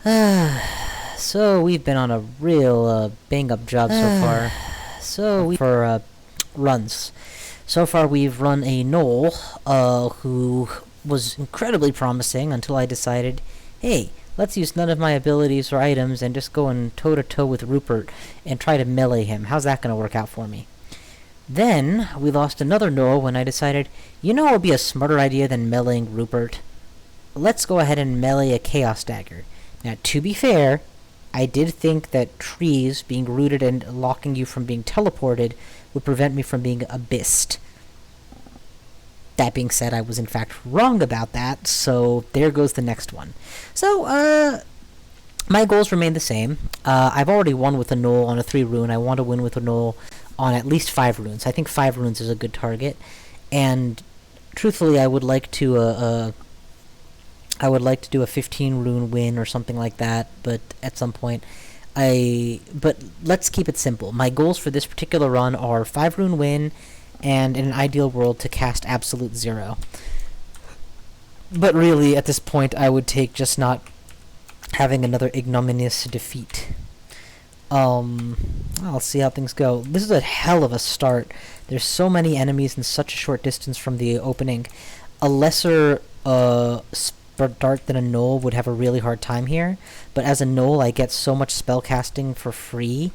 So we've been on a real bang-up job so far. For runs. So far we've run a Knoll, who was incredibly promising until I decided, hey, let's use none of my abilities or items and just go in toe-to-toe with Rupert and try to melee him. How's that gonna work out for me? Then we lost another Knoll when I decided, you know what would be a smarter idea than meleeing Rupert? Let's go ahead and melee a Chaos Dagger. Now, to be fair, I did think that trees being rooted and locking you from being teleported would prevent me from being abyssed. That being said, I was in fact wrong about that, so there goes the next one. So, my goals remain the same. I've already won with a Knoll on a 3 rune. I want to win with a Knoll on at least 5 runes. I think 5 runes is a good target. And, truthfully, I would like to do a 15 rune win or something like that, but at some point but let's keep it simple. My goals for this particular run are 5 rune win and in an ideal world to cast absolute 0. But really at this point I would take just not having another ignominious defeat. I'll see how things go. This is a hell of a start. There's so many enemies in such a short distance from the opening. A lesser dart than a Gnoll would have a really hard time here, but as a Gnoll I get so much spellcasting for free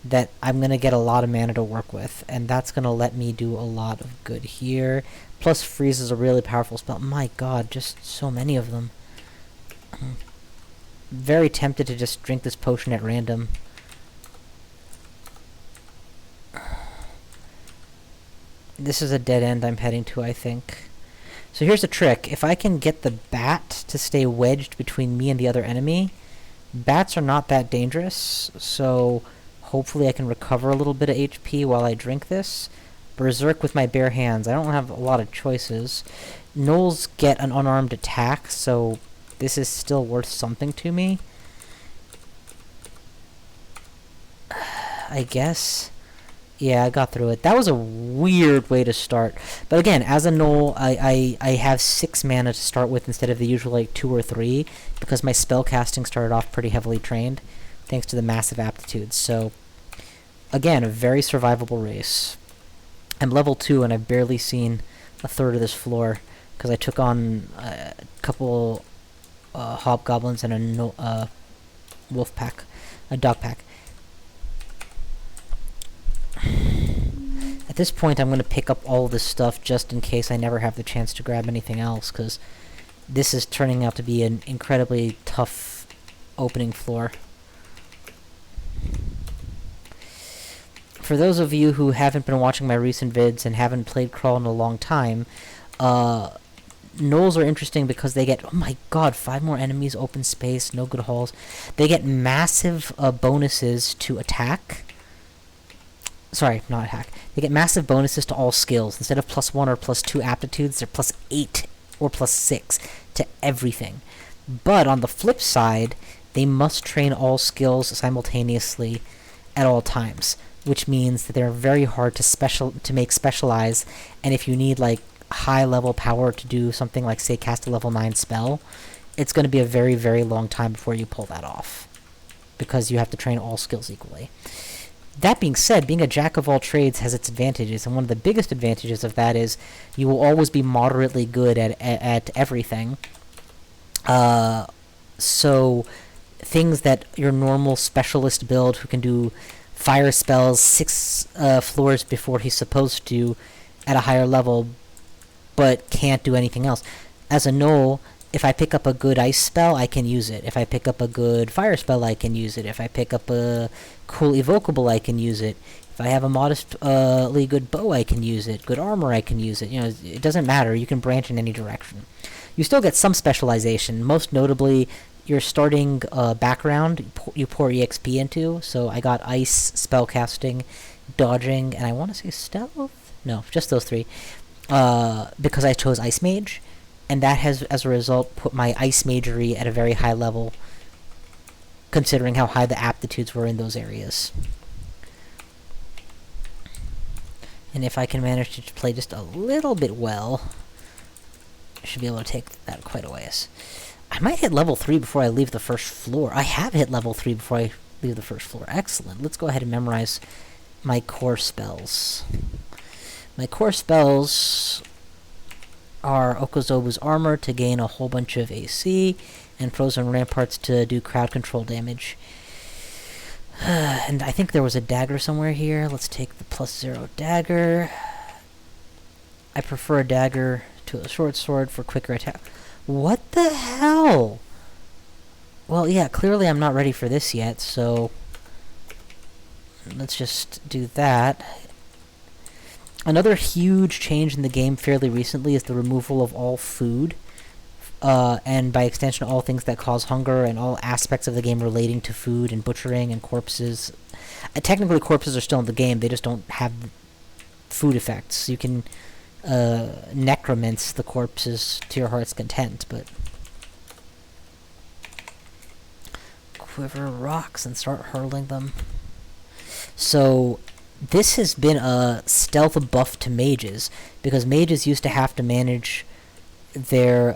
that I'm going to get a lot of mana to work with, and that's going to let me do a lot of good here. Plus freeze is a really powerful spell. My god, just so many of them. Very tempted to just drink this potion at random. This is a dead end I'm heading to, I think. So here's the trick. If I can get the bat to stay wedged between me and the other enemy, bats are not that dangerous, so hopefully I can recover a little bit of HP while I drink this. Berserk with my bare hands. I don't have a lot of choices. Gnolls get an unarmed attack, so this is still worth something to me. I guess. Yeah, I got through it. That was a weird way to start. But again, as a Gnoll, I have 6 mana to start with instead of the usual, like, 2 or 3, because my spellcasting started off pretty heavily trained, thanks to the massive aptitudes. So, again, a very survivable race. I'm level 2, and I've barely seen a third of this floor, because I took on a couple hobgoblins and a wolf pack, a dog pack. At this point, I'm going to pick up all of this stuff just in case I never have the chance to grab anything else, because this is turning out to be an incredibly tough opening floor. For those of you who haven't been watching my recent vids and haven't played Crawl in a long time, Gnolls are interesting because they get, oh my god, 5 more enemies, open space, no good hauls. They get massive bonuses to attack. Sorry, not attack. They get massive bonuses to all skills. Instead of +1 or +2 aptitudes, they're +8 or +6 to everything. But on the flip side, they must train all skills simultaneously at all times, which means that they're very hard to make specialize, and if you need, like, high-level power to do something like, say, cast a level 9 spell, it's going to be a very, very long time before you pull that off, because you have to train all skills equally. That being said, being a jack of all trades has its advantages, and one of the biggest advantages of that is you will always be moderately good at everything. So things that your normal specialist build who can do fire spells 6 floors before he's supposed to at a higher level, but can't do anything else. As a Gnoll, if I pick up a good ice spell, I can use it. If I pick up a good fire spell, I can use it. If I pick up a cool evocable, I can use it. If I have a modestly good bow, I can use it. Good armor, I can use it. You know, it doesn't matter. You can branch in any direction. You still get some specialization. Most notably, your starting background, you pour EXP into. So I got ice, spellcasting, dodging, and I want to say stealth? No, just those 3. Because I chose Ice Mage. And that has, as a result, put my Ice Magery at a very high level, considering how high the aptitudes were in those areas. And if I can manage to play just a little bit well, I should be able to take that quite a ways. I might hit level 3 before I leave the first floor. I have hit level 3 before I leave the first floor. Excellent. Let's go ahead and memorize my core spells. My core spells are Okazobu's Armor to gain a whole bunch of AC, and Frozen Ramparts to do crowd control damage. And I think there was a dagger somewhere here. Let's take the +0 dagger. I prefer a dagger to a short sword for quicker attack. What the hell? Well, yeah, clearly I'm not ready for this yet, so let's just do that. Another huge change in the game fairly recently is the removal of all food, and by extension all things that cause hunger and all aspects of the game relating to food and butchering and corpses. Technically corpses are still in the game, they just don't have food effects. You can necromance the corpses to your heart's content, but quiver rocks and start hurling them. So this has been a stealth buff to mages, because mages used to have to manage their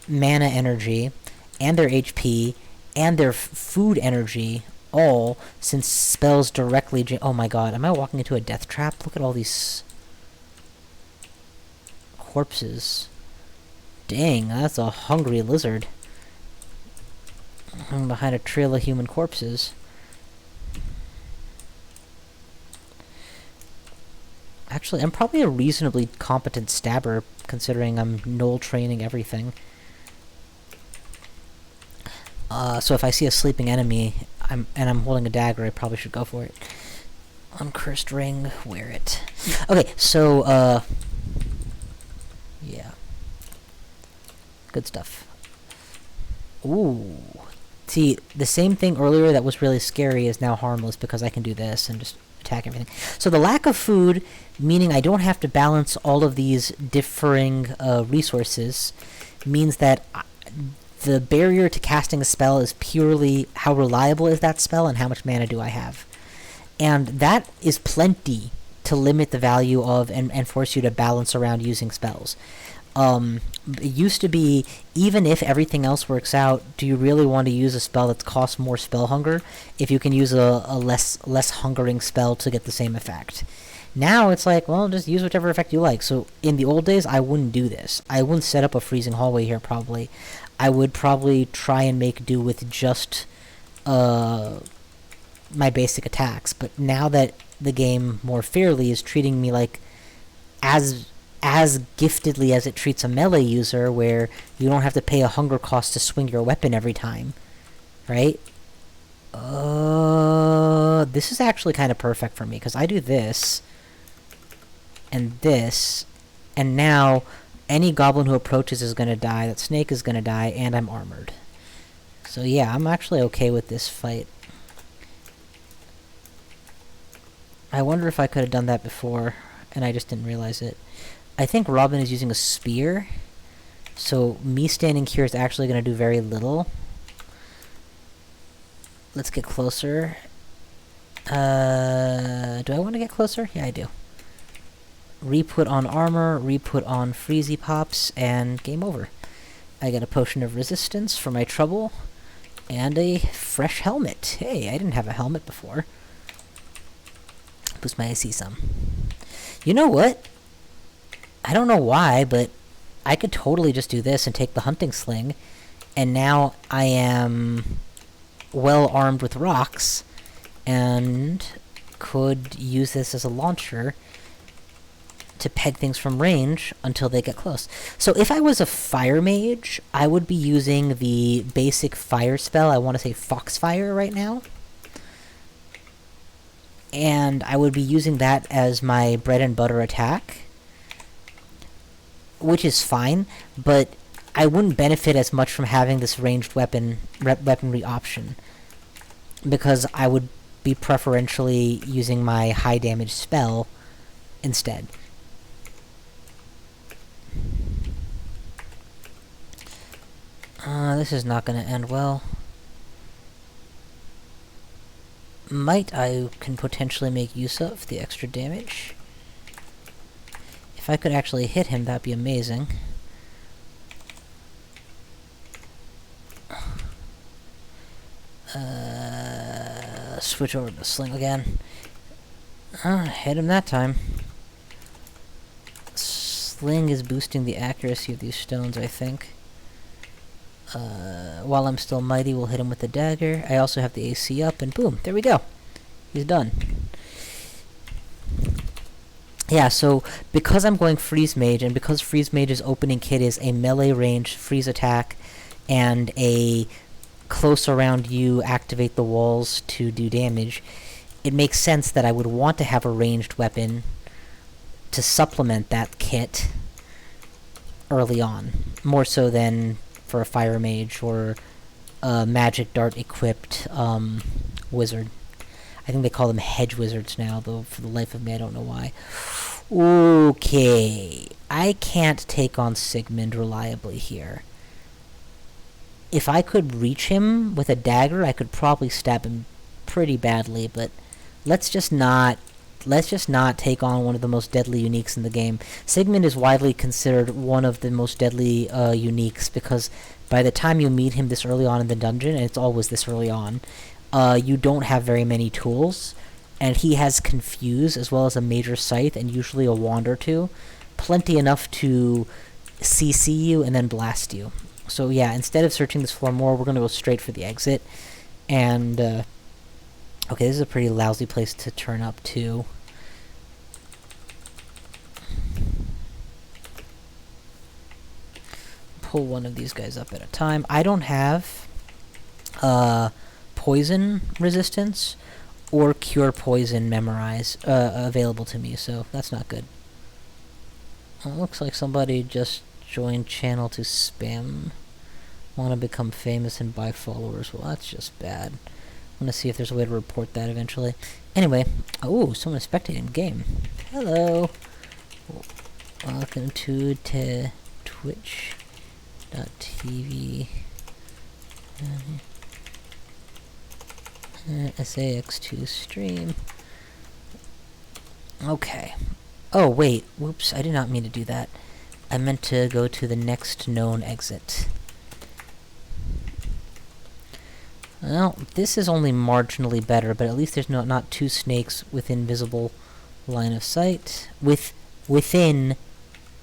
mana energy and their HP and their food energy all, since spells directly oh my god, am I walking into a death trap? Look at all these corpses. Dang, that's a hungry lizard. I'm behind a trail of human corpses. Actually, I'm probably a reasonably competent stabber, considering I'm Gnoll training everything. So if I see a sleeping enemy, and I'm holding a dagger, I probably should go for it. Uncursed ring, wear it. Okay, so, yeah. Good stuff. Ooh. See, the same thing earlier that was really scary is now harmless, because I can do this and just attack everything. So the lack of food, meaning I don't have to balance all of these differing resources, means that the barrier to casting a spell is purely how reliable is that spell and how much mana do I have. And that is plenty to limit the value of and force you to balance around using spells. It used to be, even if everything else works out, do you really want to use a spell that costs more spell hunger if you can use a less hungering spell to get the same effect? Now it's like, well, just use whichever effect you like. So in the old days, I wouldn't do this. I wouldn't set up a freezing hallway here, probably. I would probably try and make do with just my basic attacks. But now that the game more fairly is treating me like as giftedly as it treats a melee user, where you don't have to pay a hunger cost to swing your weapon every time, right? This is actually kind of perfect for me, because I do this, and this, and now any goblin who approaches is going to die, that snake is going to die, and I'm armored. So yeah, I'm actually okay with this fight. I wonder if I could have done that before, and I just didn't realize it. I think Robin is using a spear, so me standing here is actually going to do very little. Let's get closer. Do I want to get closer? Yeah, I do. Re-put on armor, re-put on freezy pops, and game over. I get a potion of resistance for my trouble, and a fresh helmet. Hey, I didn't have a helmet before. Boost my AC some. You know what? I don't know why, but I could totally just do this and take the hunting sling, and now I am well armed with rocks, and could use this as a launcher to peg things from range until they get close. So if I was a fire mage, I would be using the basic fire spell, I want to say Foxfire right now. And I would be using that as my bread and butter attack, which is fine, but I wouldn't benefit as much from having this ranged weaponry option, because I would be preferentially using my high damage spell instead. This is not going to end well. Might I can potentially make use of the extra damage. If I could actually hit him, that'd be amazing. Switch over to Sling again. Hit him that time. Sling is boosting the accuracy of these stones, I think. While I'm still mighty, we'll hit him with the dagger. I also have the AC up, and boom, there we go. He's done. Yeah, so because I'm going Freeze Mage, and because Freeze Mage's opening kit is a melee range freeze attack, and a close around you activate the walls to do damage, it makes sense that I would want to have a ranged weapon to supplement that kit early on. More so than for a Fire Mage or a Magic Dart equipped wizard. I think they call them hedge wizards now, though for the life of me I don't know why. Okay, I can't take on Sigmund reliably here. If I could reach him with a dagger, I could probably stab him pretty badly, but let's just not take on one of the most deadly uniques in the game. Sigmund is widely considered one of the most deadly uniques, because by the time you meet him this early on in the dungeon, and it's always this early on, you don't have very many tools, and he has Confuse as well as a Major Scythe and usually a wand or two. Plenty enough to CC you and then blast you. So yeah, instead of searching this floor more, we're going to go straight for the exit. And, okay, this is a pretty lousy place to turn up, too. Pull one of these guys up at a time. I don't have poison resistance or cure poison available to me, so that's not good. Well, it looks like somebody just joined channel to spam. Want to become famous and buy followers. Well, that's just bad. I'm gonna see if there's a way to report that eventually. Anyway, oh, someone is spectating game. Hello. Welcome to Twitch.tv. SAX2 stream. Okay. Oh, wait. Whoops, I did not mean to do that. I meant to go to the next known exit. Well, this is only marginally better, but at least there's not two snakes within visible line of sight. Within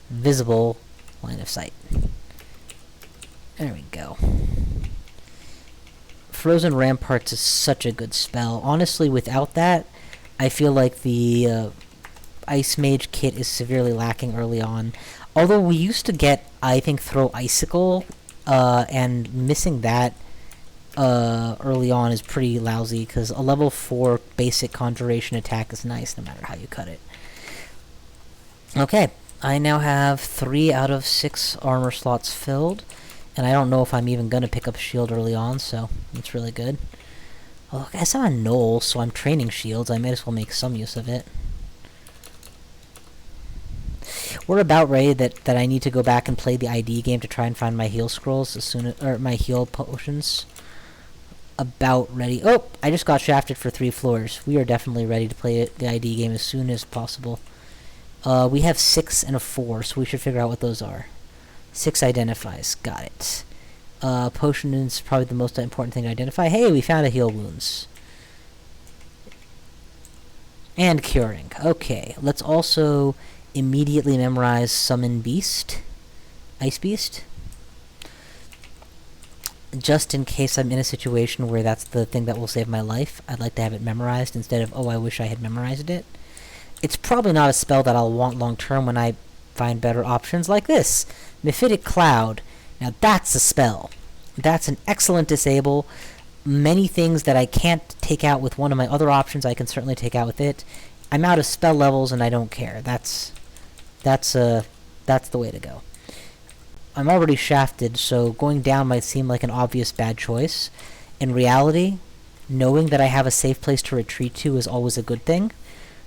visible line of sight. There we go. Frozen Ramparts is such a good spell. Honestly, without that, I feel like the Ice Mage kit is severely lacking early on. Although we used to get, I think, Throw Icicle, and missing that early on is pretty lousy, because a level 4 basic conjuration attack is nice no matter how you cut it. Okay, I now have 3 out of 6 armor slots filled, and I don't know if I'm even going to pick up shield early on, so it's really good. Well, I guess I'm a Gnoll, so I'm training shields. I might as well make some use of it. We're about ready that I need to go back and play the ID game to try and find my heal scrolls as soon as, or my heal potions. About ready. Oh, I just got shafted for 3 floors. We are definitely ready to play the ID game as soon as possible. We have 6 and a 4, so we should figure out what those are. 6 identifies. Got it. Potion is probably the most important thing to identify. Hey, we found a heal wounds. And curing. Okay, let's also immediately memorize Summon Beast. Ice Beast. Just in case I'm in a situation where that's the thing that will save my life, I'd like to have it memorized instead of, oh, I wish I had memorized it. It's probably not a spell that I'll want long term when I find better options like this. Mephitic Cloud. Now that's a spell. That's an excellent disable. Many things that I can't take out with one of my other options I can certainly take out with it. I'm out of spell levels and I don't care. That's the way to go. I'm already shafted, so going down might seem like an obvious bad choice. In reality, knowing that I have a safe place to retreat to is always a good thing.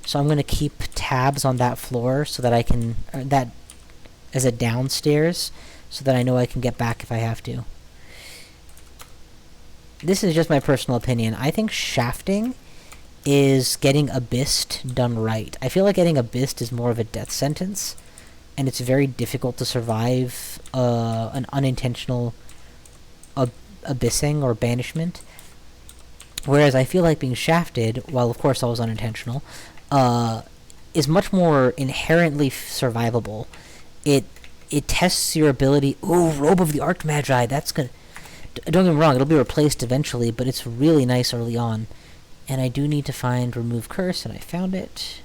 So I'm going to keep tabs on that floor so that I can... that as a downstairs, so that I know I can get back if I have to. This is just my personal opinion. I think shafting is getting Abyssed done right. I feel like getting Abyssed is more of a death sentence, and it's very difficult to survive an unintentional abyssing or banishment. Whereas I feel like being shafted, while of course always unintentional, is much more inherently survivable. It tests your ability. Ooh, Robe of the Archmagi. That's gonna. Don't get me wrong. It'll be replaced eventually, but it's really nice early on. And I do need to find Remove Curse, and I found it.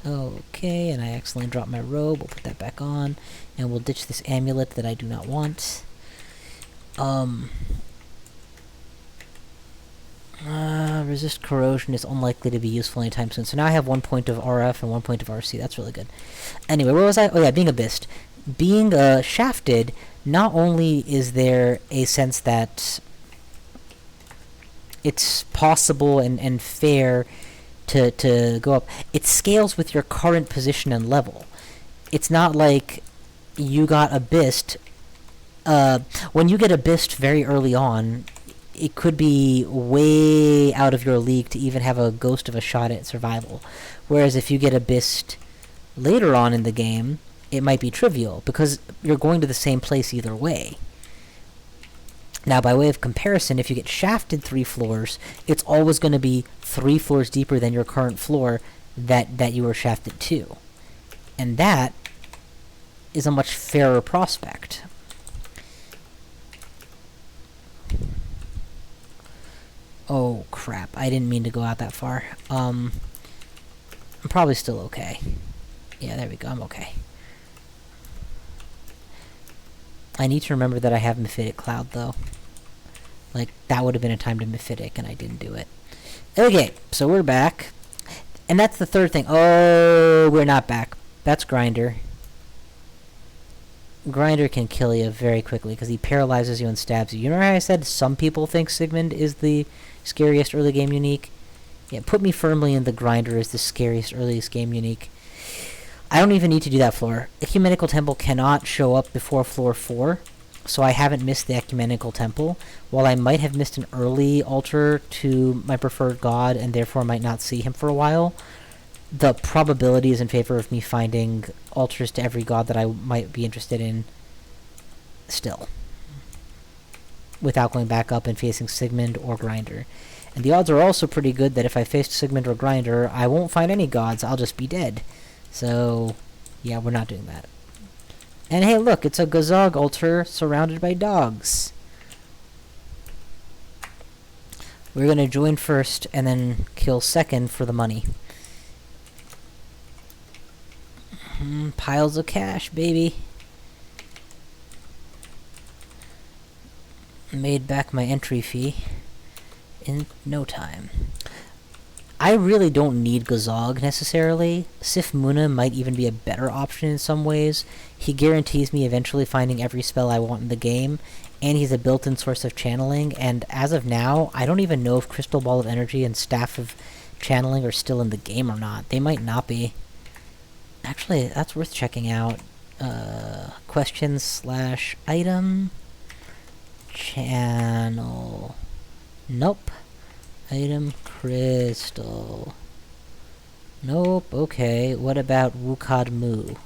Okay, and I accidentally dropped my robe. We'll put that back on, and we'll ditch this amulet that I do not want. Resist corrosion is unlikely to be useful anytime soon. So now I have 1 point of RF and 1 point of RC. That's really good. Anyway, where was I? Oh yeah, being abyssed. Being shafted, not only is there a sense that it's possible and fair to go up, it scales with your current position and level. It's not like you got abyssed. When you get abyssed very early on, it could be way out of your league to even have a ghost of a shot at survival. Whereas if you get abyssed later on in the game, it might be trivial, because you're going to the same place either way. Now, by way of comparison, if you get shafted 3 floors, it's always going to be 3 floors deeper than your current floor that you were shafted to. And that is a much fairer prospect. Oh, crap. I didn't mean to go out that far. I'm probably still okay. Yeah, there we go. I'm okay. I need to remember that I have Mephitic Cloud, though. Like, that would have been a time to Mephitic, and I didn't do it. Okay, so we're back. And that's the third thing. Oh, we're not back. That's Grinder. Grinder can kill you very quickly, because he paralyzes you and stabs you. You remember how I said some people think Sigmund is the scariest early game unique? Yeah, put me firmly in the Grinder is the scariest earliest game unique. I don't even need to do that floor. Ecumenical Temple cannot show up before floor 4, so I haven't missed the Ecumenical Temple. While I might have missed an early altar to my preferred god, and therefore might not see him for a while, the probability is in favor of me finding altars to every god that I might be interested in still, without going back up and facing Sigmund or Grinder. And the odds are also pretty good that if I faced Sigmund or Grinder, I won't find any gods, I'll just be dead. So, yeah, we're not doing that. And hey, look, it's a Gazog altar surrounded by dogs. We're gonna join first and then kill second for the money. Piles of cash, baby. Made back my entry fee in no time. I really don't need Gazog necessarily. Sif Muna might even be a better option in some ways. He guarantees me eventually finding every spell I want in the game, and he's a built-in source of channeling, and as of now, I don't even know if Crystal Ball of Energy and Staff of Channeling are still in the game or not. They might not be. Actually, that's worth checking out. Questions/item. Channel. Nope. Item crystal. Nope, okay. What about Wukad Mu?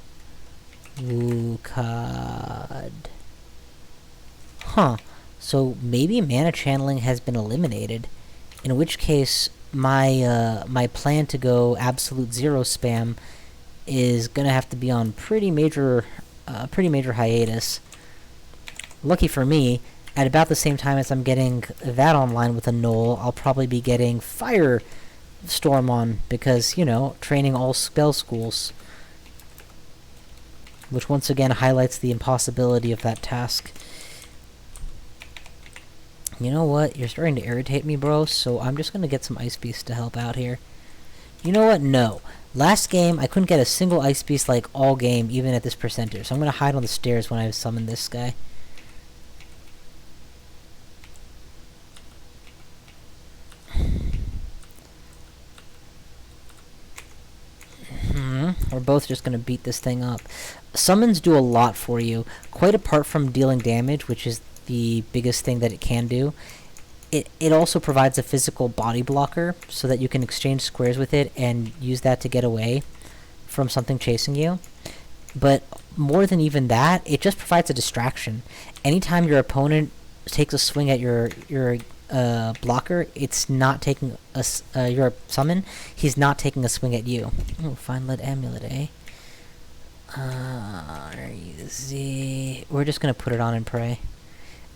Wukad. Huh. So maybe mana channeling has been eliminated. In which case, my my plan to go absolute zero spam is gonna have to be on pretty major hiatus. Lucky for me, at about the same time as I'm getting that online with a Knoll, I'll probably be getting Firestorm on, because, you know, training all spell schools. Which once again highlights the impossibility of that task. You know what? You're starting to irritate me, bro, so I'm just gonna get some Ice Beasts to help out here. You know what? No. Last game, I couldn't get a single Ice Beast, like, all game, even at this percentage, so I'm gonna hide on the stairs when I summon this guy. We're both just gonna beat this thing up. Summons do a lot for you. Quite apart from dealing damage, which is the biggest thing that it can do, it also provides a physical body blocker, so that you can exchange squares with it and use that to get away from something chasing you. But more than even that, it just provides a distraction. Anytime your opponent takes a swing at your blocker, it's not taking your summon. He's not taking a swing at you. Oh, fine lead amulet, eh? Easy. We're just gonna put it on and pray.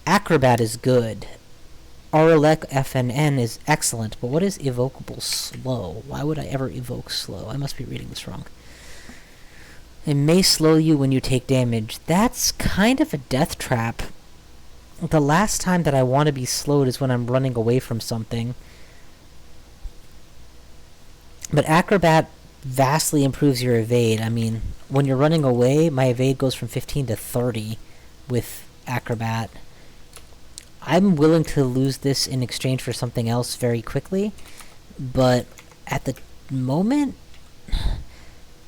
Acrobat is good. Aralek FNN is excellent, but what is evocable slow? Why would I ever evoke slow? I must be reading this wrong. It may slow you when you take damage. That's kind of a death trap. The last time that I want to be slowed is when I'm running away from something. But Acrobat vastly improves your evade. I mean, when you're running away, my evade goes from 15 to 30 with Acrobat. I'm willing to lose this in exchange for something else very quickly, but at the moment,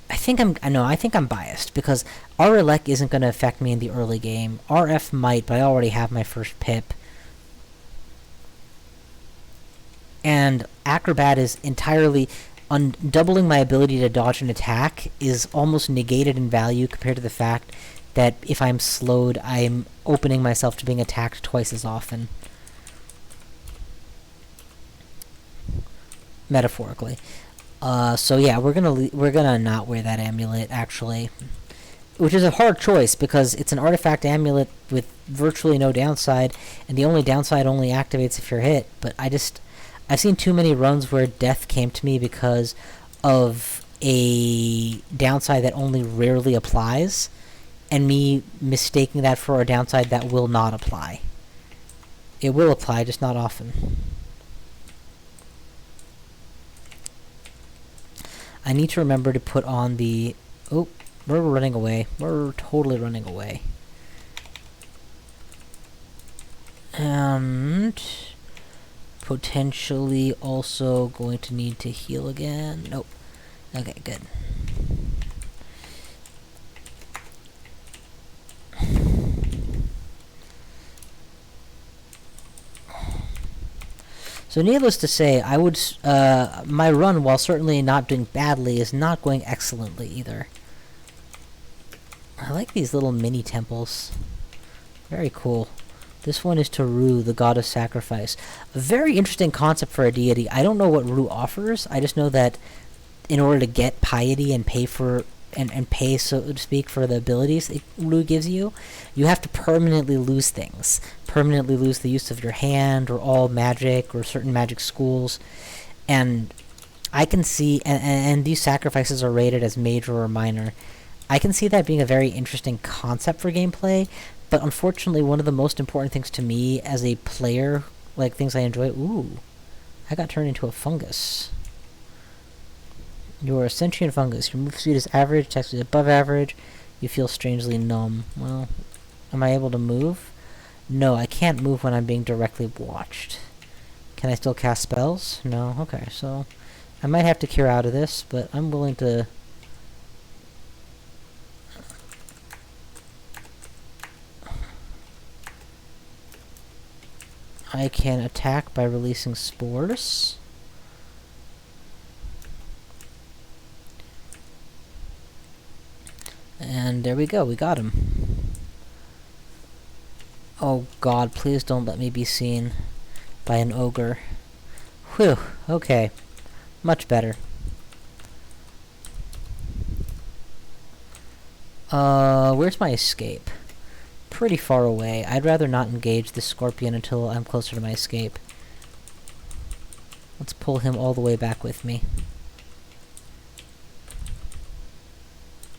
I think I'm biased, because RLEC isn't going to affect me in the early game. RF might, but I already have my first pip. And Acrobat is entirely... doubling my ability to dodge an attack is almost negated in value compared to the fact that if I'm slowed, I'm opening myself to being attacked twice as often. Metaphorically. So yeah, we're gonna not wear that amulet, actually. Which is a hard choice, because it's an artifact amulet with virtually no downside, and the only downside only activates if you're hit, but I've seen too many runs where death came to me because of a downside that only rarely applies, and me mistaking that for a downside that will not apply. It will apply, just not often. I need to remember to put on the... Oh, we're running away. We're totally running away. And... potentially also going to need to heal again. Nope. Okay, good. So needless to say, I would... my run, while certainly not doing badly, is not going excellently either. I like these little mini temples. Very cool. This one is to Ru, the god of sacrifice. A very interesting concept for a deity. I don't know what Ru offers. I just know that in order to get piety and pay for... and pay, so to speak, for the abilities that Ru gives you, you have to permanently lose things. Permanently lose the use of your hand, or all magic, or certain magic schools. And I can see... and these sacrifices are rated as major or minor. I can see that being a very interesting concept for gameplay, but unfortunately one of the most important things to me as a player, like things I enjoy... Ooh, I got turned into a fungus. You are a sentient fungus. Your move speed is average, attack speed is above average. You feel strangely numb. Well, am I able to move? No, I can't move when I'm being directly watched. Can I still cast spells? No? Okay, so... I might have to cure out of this, but I'm willing to... I can attack by releasing spores. And there we go, we got him. Oh god, please don't let me be seen by an ogre. Whew, okay. Much better. Where's my escape? Pretty far away. I'd rather not engage this scorpion until I'm closer to my escape. Let's pull him all the way back with me.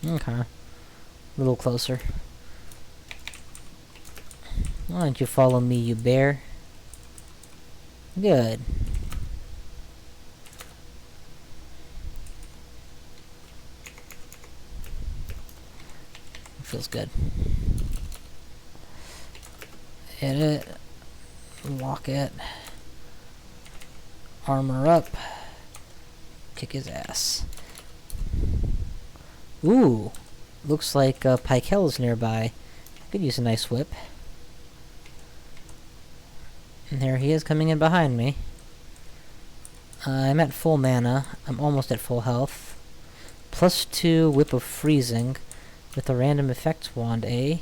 Okay. A little closer. Why don't you follow me, you bear? Good. Feels good. Hit it. Lock it. Armor up. Kick his ass. Ooh. Looks like Pykel is nearby. I could use a nice whip. And there he is coming in behind me. I'm at full mana. I'm almost at full health. +2 Whip of Freezing with a random effects wand, eh?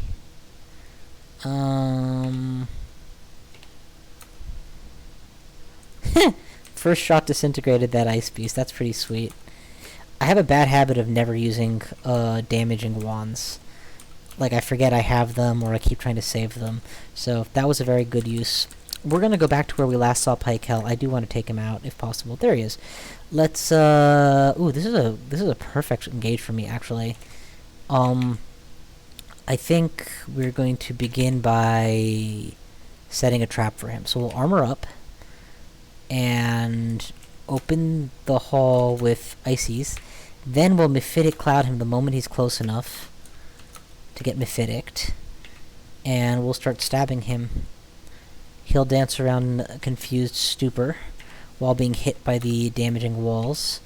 First shot disintegrated that ice beast. That's pretty sweet. I have a bad habit of never using damaging wands. Like, I forget I have them, or I keep trying to save them. So, that was a very good use. We're gonna go back to where we last saw Pykel. I do want to take him out, if possible. There he is. Let's, ooh, this is a perfect engage for me, actually. I think we're going to begin by setting a trap for him. So we'll armor up, and open the hall with ices. Then we'll Mephitic Cloud him the moment he's close enough to get Mephitic'd. And we'll start stabbing him. He'll dance around in a confused stupor while being hit by the damaging walls.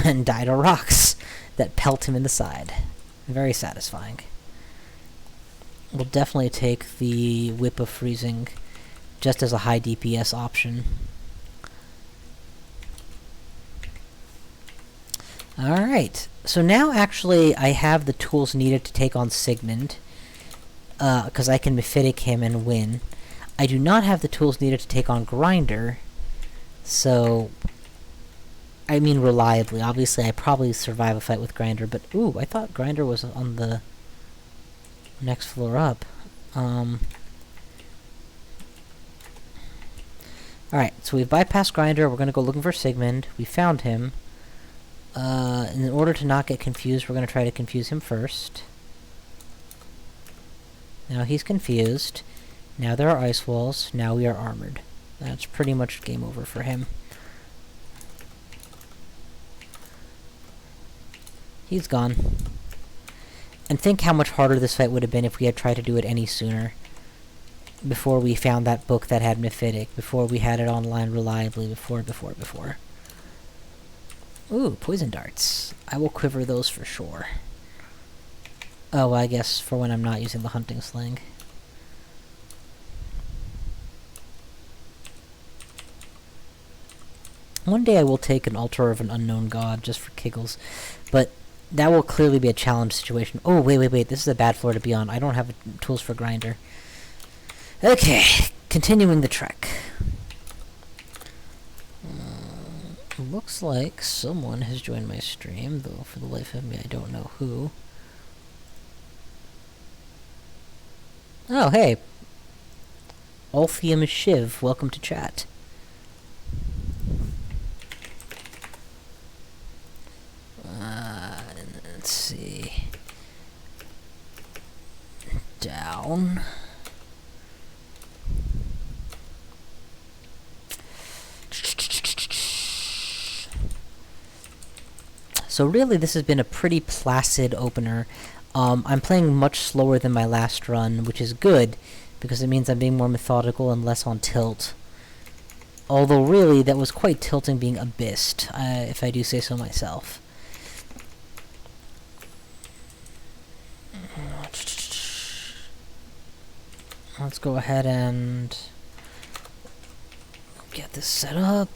And die to rocks that pelt him in the side. Very satisfying. We'll definitely take the Whip of Freezing just as a high DPS option. Alright, so now actually I have the tools needed to take on Sigmund, because I can Mephitic him and win. I do not have the tools needed to take on Grinder, so... I mean reliably. Obviously, I probably survive a fight with Grinder, but ooh, I thought Grinder was on the next floor up. Alright, so we've bypassed Grinder. We're gonna go looking for Sigmund. We found him. And in order to not get confused, we're gonna try to confuse him first. Now he's confused. Now there are ice walls. Now we are armored. That's pretty much game over for him. He's gone. And think how much harder this fight would have been if we had tried to do it any sooner. Before we found that book that had Mephitic. Before we had it online reliably. Before. Ooh, poison darts. I will quiver those for sure. Oh, I guess for when I'm not using the hunting sling. One day I will take an altar of an unknown god just for giggles. But... that will clearly be a challenge situation. Oh, wait. This is a bad floor to be on. I don't have tools for Grinder. Okay, continuing the trek. Looks like someone has joined my stream, though for the life of me I don't know who. Oh, hey. Altheum Shiv, welcome to chat. Let's see. Down. So really this has been a pretty placid opener. I'm playing much slower than my last run, which is good, because it means I'm being more methodical and less on tilt. Although really, that was quite tilting being abyssed, if I do say so myself. Let's go ahead and get this set up.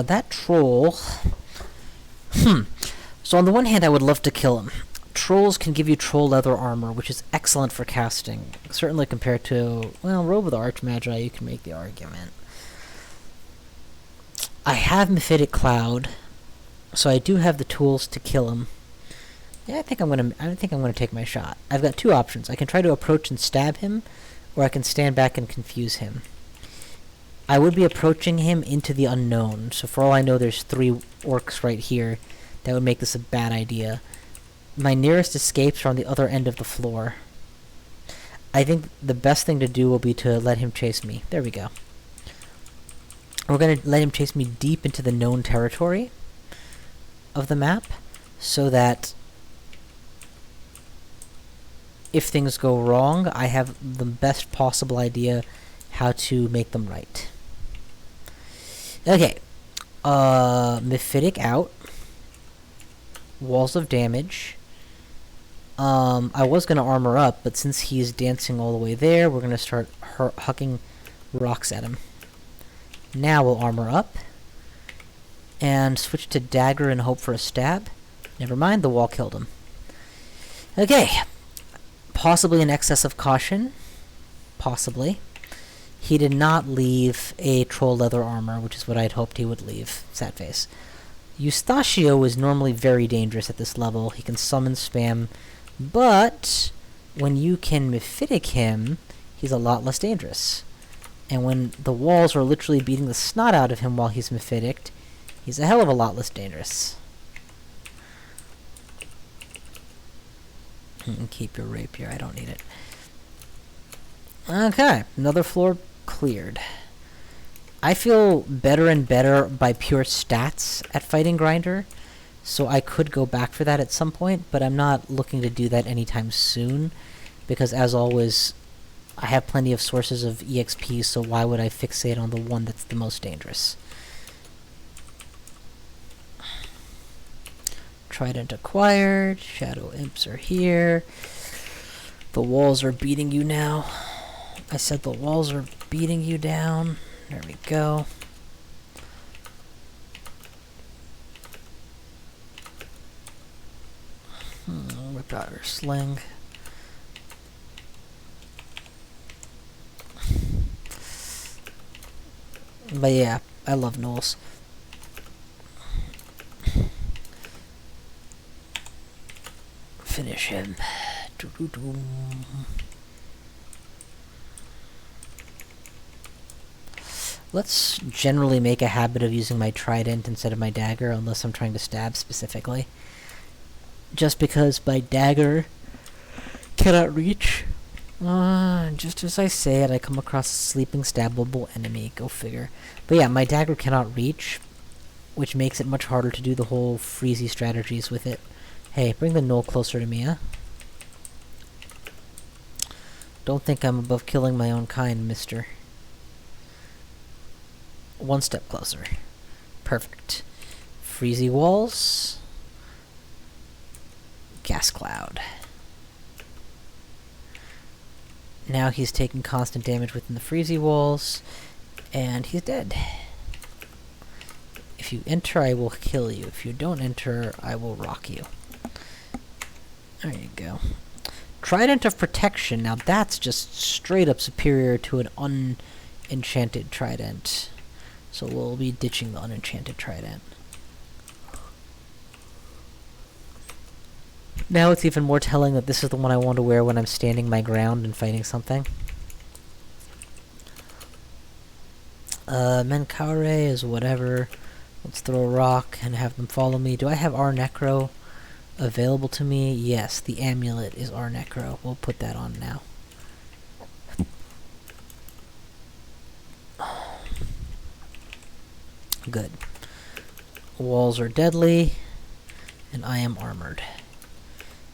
That troll... So on the one hand, I would love to kill him. Trolls can give you troll leather armor, which is excellent for casting. Certainly compared to, well, Robe of the Archmagi, you can make the argument. I have Mephitic Cloud, so I do have the tools to kill him. Yeah, I think I'm gonna take my shot. I've got two options. I can try to approach and stab him, or I can stand back and confuse him. I would be approaching him into the unknown, so for all I know there's 3 orcs right here. That would make this a bad idea. My nearest escapes are on the other end of the floor. I think the best thing to do will be to let him chase me. There we go. We're gonna let him chase me deep into the known territory of the map, so that if things go wrong, I have the best possible idea how to make them right. Okay. Mephitic out. Walls of damage. I was gonna armor up, but since he's dancing all the way there, we're gonna start hucking rocks at him. Now we'll armor up. and switch to dagger and hope for a stab. Never mind, the wall killed him. Okay. Possibly an excess of caution. Possibly. He did not leave a troll leather armor, which is what I'd hoped he would leave. Sad face. Eustachio is normally very dangerous at this level. He can summon spam, but when you can mephitic him, he's a lot less dangerous. And when the walls are literally beating the snot out of him while he's mephitic, he's a hell of a lot less dangerous. Keep your rapier, I don't need it. Okay, another floor cleared. I feel better and better by pure stats at fighting Grinder, so I could go back for that at some point, but I'm not looking to do that anytime soon, because as always, I have plenty of sources of EXP, so why would I fixate on the one that's the most dangerous? Trident acquired, Shadow Imps are here. The walls are beating you now. I said the walls are beating you down. There we go. Whip out her sling. But yeah, I love Knolls. Finish him. Doo-doo-doo. Let's generally make a habit of using my trident instead of my dagger, unless I'm trying to stab specifically. Just because my dagger cannot reach. Just as I say it, I come across a sleeping stabbable enemy. Go figure. But yeah, my dagger cannot reach, which makes it much harder to do the whole freezy strategies with it. Hey, bring the Gnoll closer to me, huh? Don't think I'm above killing my own kind, mister. One step closer. Perfect. Freezy walls. Gas cloud. Now he's taking constant damage within the freezy walls, and he's dead. If you enter, I will kill you. If you don't enter, I will rock you. There you go. Trident of Protection. Now that's just straight up superior to an unenchanted trident. So we'll be ditching the unenchanted trident. Now it's even more telling that this is the one I want to wear when I'm standing my ground and fighting something. Menkare is whatever. Let's throw a rock and have them follow me. Do I have our Necro available to me? Yes, the amulet is our Necro. We'll put that on now. Good. Walls are deadly, and I am armored.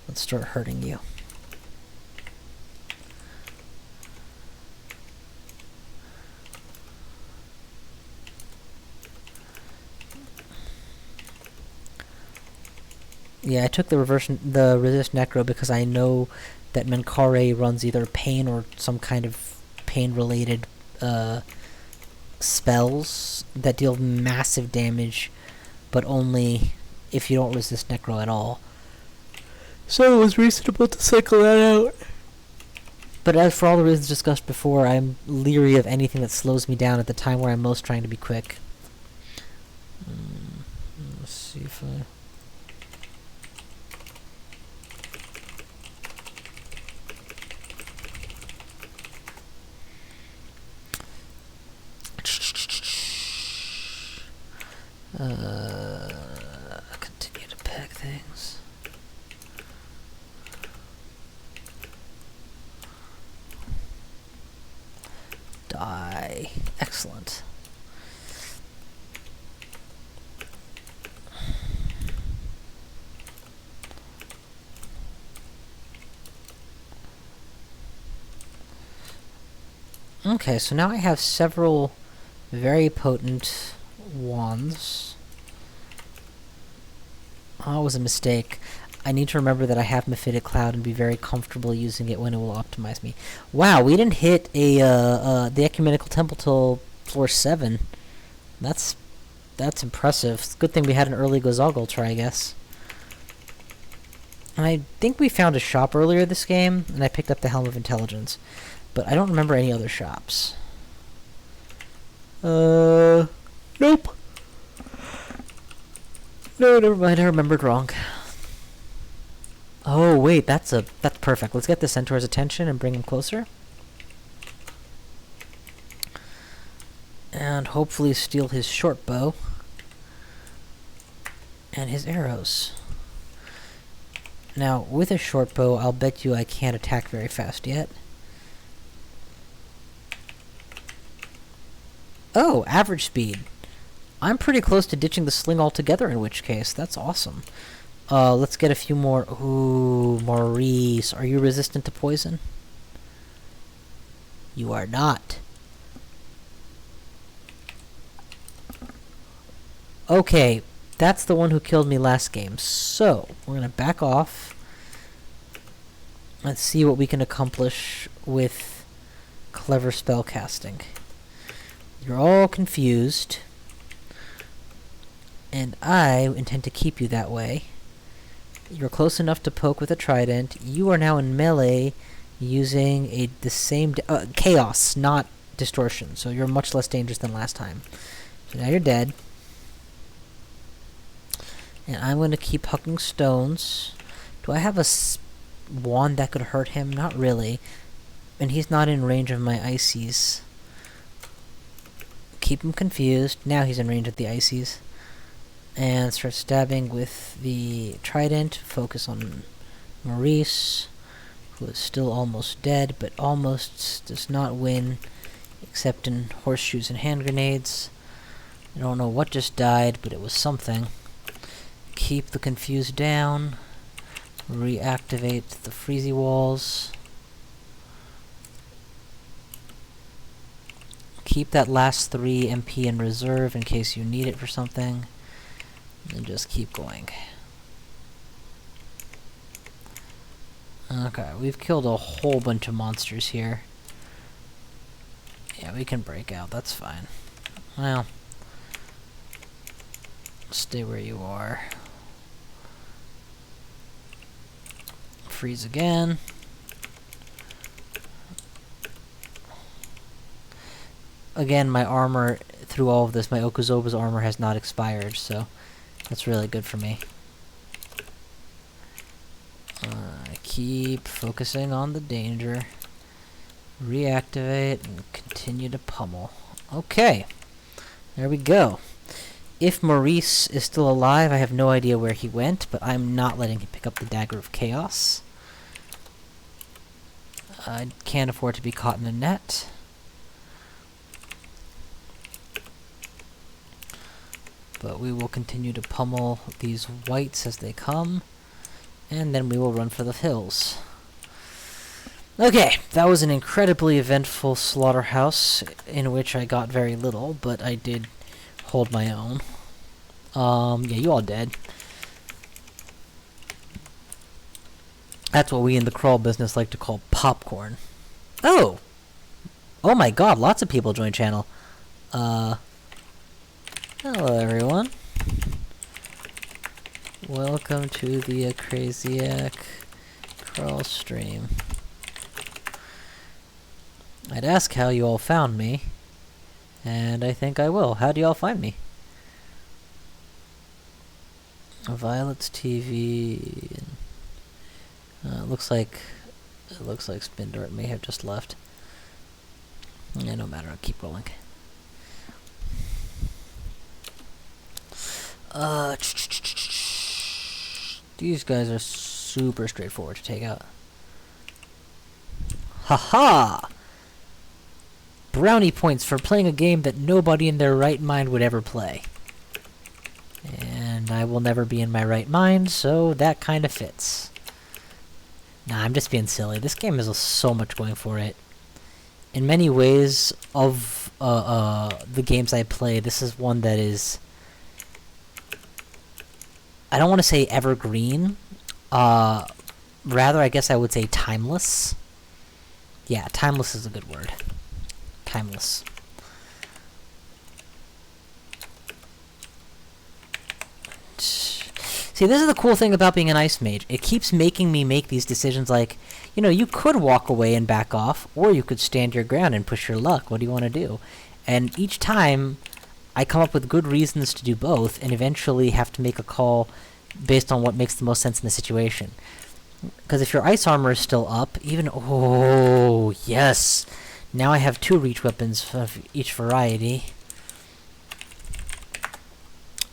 Let's start hurting you. Yeah, I took the resist necro because I know that Menkare runs either pain or some kind of pain-related spells that deal massive damage, but only if you don't resist necro at all. So it was reasonable to cycle that out. But as for all the reasons discussed before, I'm leery of anything that slows me down at the time where I'm most trying to be quick. Let's see if I... continue to pack things. Die. Excellent. Okay, so now I have several very potent wands. Oh, it was a mistake. I need to remember that I have Mephitic Cloud and be very comfortable using it when it will optimize me. Wow, we didn't hit the Ecumenical Temple till floor 7. That's That's impressive. It's a good thing we had an early Gozog Ultra, I guess. And I think we found a shop earlier this game, and I picked up the Helm of Intelligence. But I don't remember any other shops. Nope. No, never mind, I remembered wrong. Oh, wait, that's perfect. Let's get the Centaur's attention and bring him closer. And hopefully steal his short bow. And his arrows. Now, with a short bow, I'll bet you I can't attack very fast yet. Oh, average speed. I'm pretty close to ditching the sling altogether, in which case. That's awesome. Let's get a few more. Ooh, Maurice. Are you resistant to poison? You are not. Okay, that's the one who killed me last game. So, we're gonna back off. Let's see what we can accomplish with clever spell casting. You're all confused. And I intend to keep you that way. You're close enough to poke with a trident. You are now in melee using the same... chaos, not distortion. So you're much less dangerous than last time. So now you're dead. And I'm going to keep hucking stones. Do I have a wand that could hurt him? Not really. And he's not in range of my ices. Keep him confused. Now he's in range of the ices. And start stabbing with the trident. Focus on Maurice, who is still almost dead, but almost does not win, except in horseshoes and hand grenades. I don't know what just died, but it was something. Keep the confused down. Reactivate the freezy walls. Keep that last 3 MP in reserve in case you need it for something. And just keep going. Okay, we've killed a whole bunch of monsters here. Yeah, we can break out, that's fine. Well, stay where you are. Freeze again. Again, my armor, through all of this, my Okuzoba's armor has not expired, so that's really good for me. Keep focusing on the danger. Reactivate and continue to pummel. Okay, there we go. If Maurice is still alive, I have no idea where he went, but I'm not letting him pick up the Dagger of Chaos. I can't afford to be caught in a net. But we will continue to pummel these whites as they come, and then we will run for the hills. Okay, that was an incredibly eventful slaughterhouse, in which I got very little, but I did hold my own. Yeah, you all dead. That's what we in the crawl business like to call popcorn. Oh! Oh my god, lots of people joined channel. Hello everyone. Welcome to the Craziac crawl stream. I'd ask how you all found me, and I think I will. How do y'all find me? Violet's TV. It looks like Spin Dart may have just left. Yeah, no matter. I'll keep rolling. These guys are super straightforward to take out. Haha! Brownie points for playing a game that nobody in their right mind would ever play. And I will never be in my right mind, so that kind of fits. Nah, I'm just being silly. This game has so much going for it. In many ways, of the games I play, this is one that is... I don't want to say evergreen. Rather, I guess I would say timeless. Yeah, timeless is a good word. Timeless. See, this is the cool thing about being an ice mage. It keeps making me make these decisions like, you know, you could walk away and back off, or you could stand your ground and push your luck. What do you want to do? And each time, I come up with good reasons to do both, and eventually have to make a call based on what makes the most sense in the situation. Because if your ice armor is still up, even... Oh, yes! Now I have 2 reach weapons of each variety.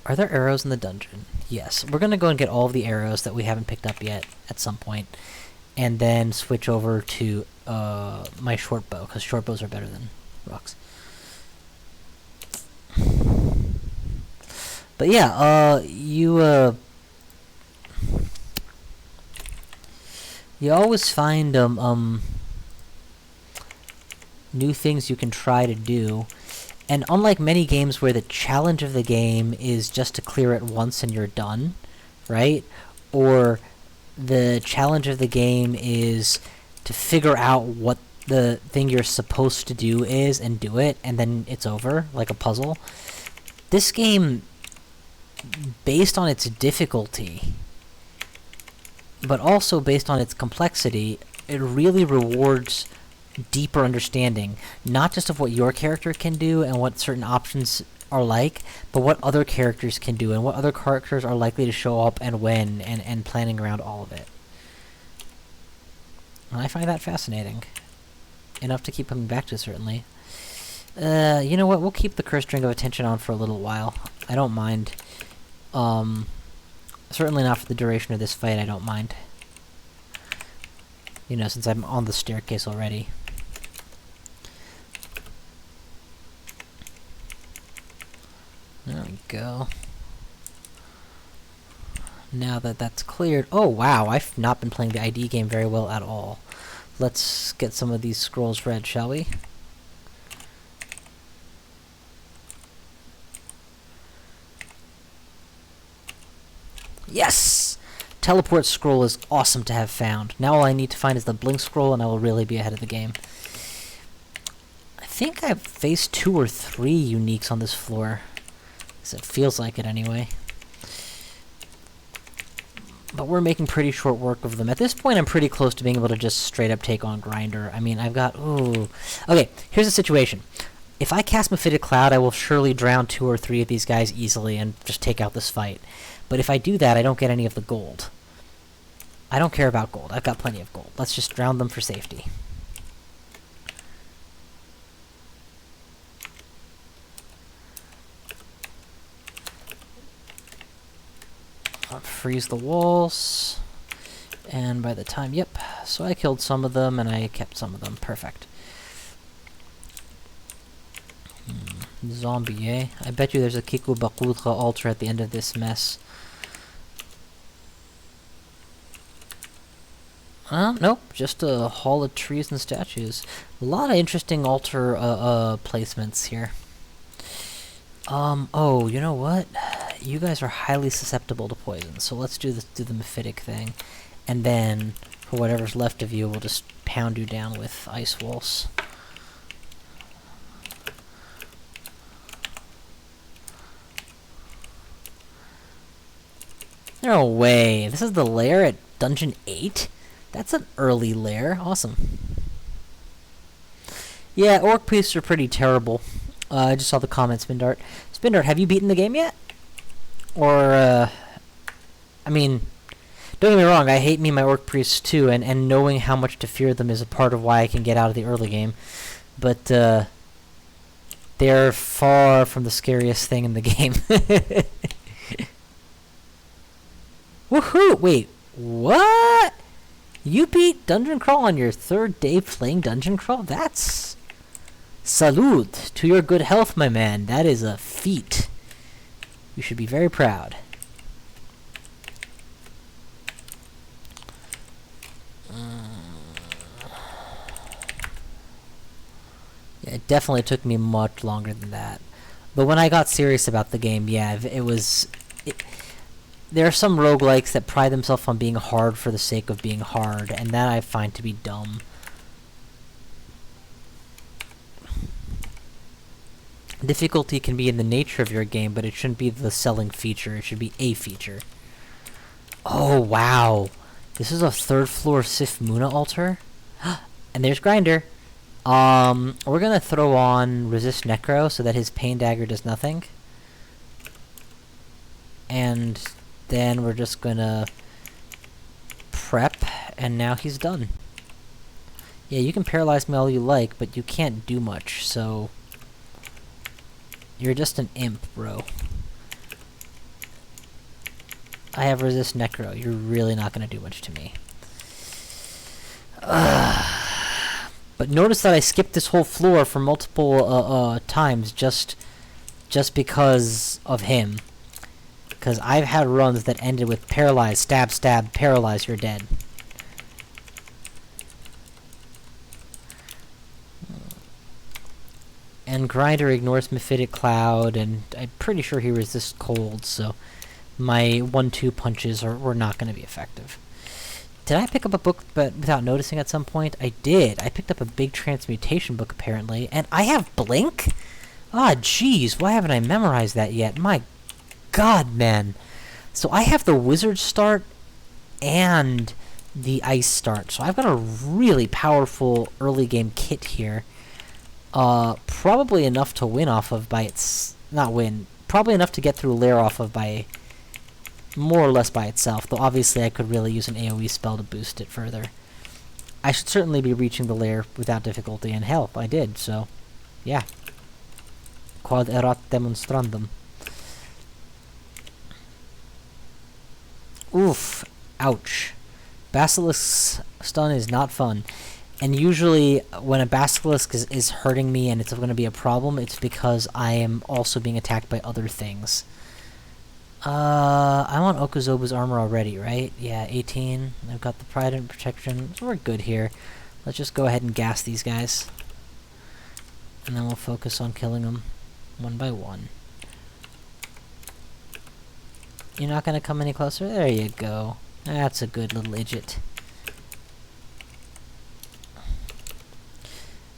Are there arrows in the dungeon? Yes. We're gonna go and get all of the arrows that we haven't picked up yet at some point. And then switch over to my short bow, because short bows are better than rocks. But yeah, you always find new things you can try to do. And unlike many games where the challenge of the game is just to clear it once and you're done, right? Or the challenge of the game is to figure out what the thing you're supposed to do is and do it, and then it's over, like a puzzle. This game, based on its difficulty, but also based on its complexity, it really rewards deeper understanding, not just of what your character can do and what certain options are like, but what other characters can do and what other characters are likely to show up and when, and planning around all of it. And I find that fascinating. Enough to keep coming back to, certainly. You know what? We'll keep the cursed ring of attention on for a little while. I don't mind. Certainly not for the duration of this fight, I don't mind. You know, since I'm on the staircase already. There we go. Now that that's cleared... Oh, wow, I've not been playing the ID game very well at all. Let's get some of these scrolls read, shall we? Yes! Teleport scroll is awesome to have found. Now all I need to find is the blink scroll, and I will really be ahead of the game. I think I've faced 2 or 3 uniques on this floor. It feels like it anyway. But we're making pretty short work of them. At this point, I'm pretty close to being able to just straight up take on Grinder. I mean, I've got... Ooh. Okay, here's the situation. If I cast Mephitic Cloud, I will surely drown 2 or 3 of these guys easily and just take out this fight. But if I do that, I don't get any of the gold. I don't care about gold. I've got plenty of gold. Let's just drown them for safety. Freeze the walls. And by the time... Yep. So I killed some of them, and I kept some of them. Perfect. Zombie, eh? I bet you there's a Kiku Bakutra altar at the end of this mess. Nope. Just a hall of trees and statues. A lot of interesting altar placements here. Oh, you know what? You guys are highly susceptible to poison, so let's do the Mephitic thing. And then, for whatever's left of you, we'll just pound you down with ice walls. No way! This is the lair at Dungeon 8? That's an early lair. Awesome. Yeah, Orc Priests are pretty terrible. I just saw the comment, Spindart. Spindart, have you beaten the game yet? Or, I mean, don't get me wrong, I hate me my Orc Priests too, and knowing how much to fear them is a part of why I can get out of the early game. But, they're far from the scariest thing in the game. Woohoo! Wait, what? You beat Dungeon Crawl on your 3rd day playing Dungeon Crawl? That's... Salute to your good health, my man. That is a feat. You should be very proud. Yeah, it definitely took me much longer than that. But when I got serious about the game, yeah, it was... There are some roguelikes that pride themselves on being hard for the sake of being hard, and that I find to be dumb. Difficulty can be in the nature of your game, but it shouldn't be the selling feature. It should be a feature. Oh, wow. This is a 3rd floor Sif Muna altar. And there's Grinder. We're gonna throw on Resist Necro so that his Pain Dagger does nothing. And then we're just gonna prep, and now he's done. Yeah, you can paralyze me all you like, but you can't do much, so... You're just an imp, bro. I have Resist Necro. You're really not gonna do much to me. But notice that I skipped this whole floor for multiple times just because of him. Because I've had runs that ended with paralyze, stab, stab, paralyze, you're dead. And Grinder ignores Mephitic Cloud, and I'm pretty sure he resists cold, so my 1-2 punches were not going to be effective. Did I pick up a book but without noticing at some point? I did. I picked up a big transmutation book, apparently. And I have Blink? Ah, jeez. Why haven't I memorized that yet? My god, man. So I have the Wizard start and the Ice start. So I've got a really powerful early game kit here. Probably enough to win off of by its... Not win. Probably enough to get through Lair off of by... more or less by itself, though obviously I could really use an AoE spell to boost it further. I should certainly be reaching the Lair without difficulty, and hell, I did, so... yeah. Quod erat demonstrandum. Oof. Ouch. Basilisk's stun is not fun. And usually, when a Basilisk is hurting me and it's going to be a problem, it's because I am also being attacked by other things. I'm on Okuzobu's armor already, right? Yeah, 18. I've got the Pride and Protection, so we're good here. Let's just go ahead and gas these guys. And then we'll focus on killing them one by one. You're not going to come any closer? There you go. That's a good little idiot.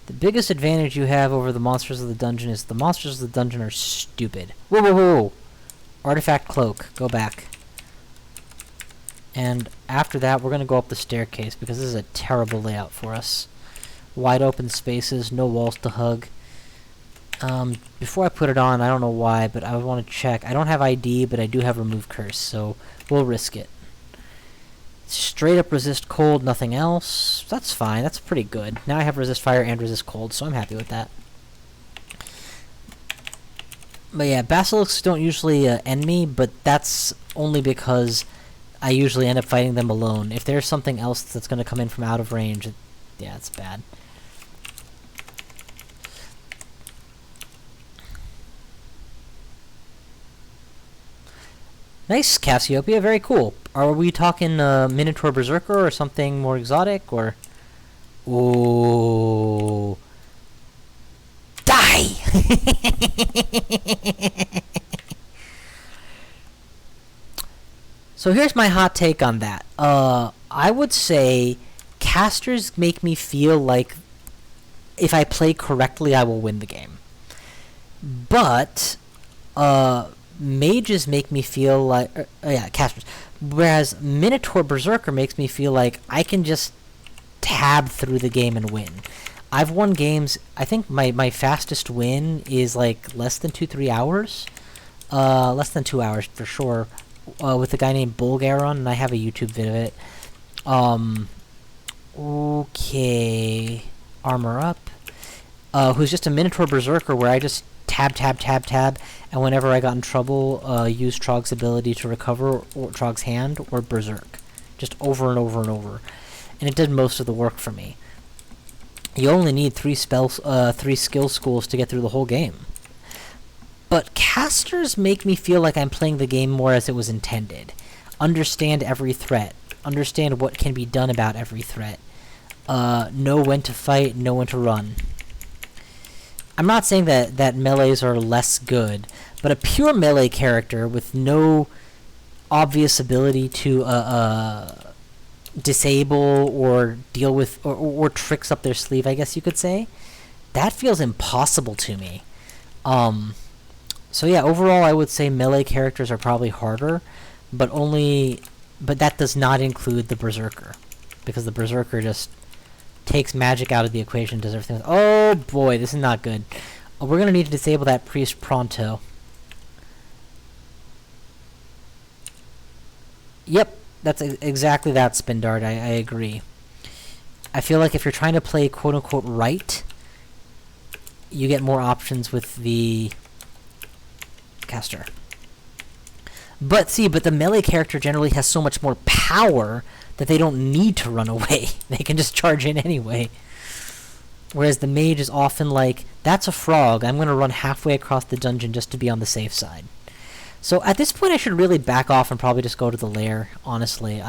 The biggest advantage you have over the monsters of the dungeon is the monsters of the dungeon are stupid. Whoa, whoa, whoa! Artifact Cloak. Go back. And after that, we're going to go up the staircase, because this is a terrible layout for us. Wide open spaces, no walls to hug. Before I put it on, I don't know why, but I want to check. I don't have ID, but I do have Remove Curse, so we'll risk it. Straight up resist cold, nothing else. That's fine, that's pretty good. Now I have resist fire and resist cold, so I'm happy with that. But yeah, basilisks don't usually end me, but that's only because I usually end up fighting them alone. If there's something else that's going to come in from out of range, yeah, it's bad. Nice, Cassiopeia, very cool. Are we talking Minotaur Berserker or something more exotic, or... Ooh... Die! So here's my hot take on that. I would say casters make me feel like if I play correctly, I will win the game. But, mages make me feel like... yeah, casters. Whereas Minotaur Berserker makes me feel like I can just tab through the game and win. I've won games... I think my fastest win is like less than 2-3 hours. Less than 2 hours for sure. With a guy named Bulgaron, and I have a YouTube vid of it. Okay... Armor up. Who's just a Minotaur Berserker where I just tab, and whenever I got in trouble, use Trog's ability to recover, or Trog's hand, or Berserk. Just over and over and over. And it did most of the work for me. You only need 3 skill schools to get through the whole game. But casters make me feel like I'm playing the game more as it was intended. Understand every threat. Understand what can be done about every threat. Know when to fight, know when to run. I'm not saying that melees are less good, but a pure melee character with no obvious ability to disable or deal with or tricks up their sleeve, I guess you could say, that feels impossible to me. So yeah, overall I would say melee characters are probably harder, but only But that does not include the Berserker, because the Berserker just takes magic out of the equation, does everything. Oh boy, this is not good. We're gonna need to disable that priest pronto. Yep, that's exactly that, Spin Dart. I agree. I feel like if you're trying to play quote-unquote right, you get more options with the caster. But the melee character generally has so much more power that they don't need to run away. They can just charge in anyway. Whereas the mage is often like, that's a frog, I'm going to run halfway across the dungeon just to be on the safe side. So at this point I should really back off and probably just go to the lair, honestly.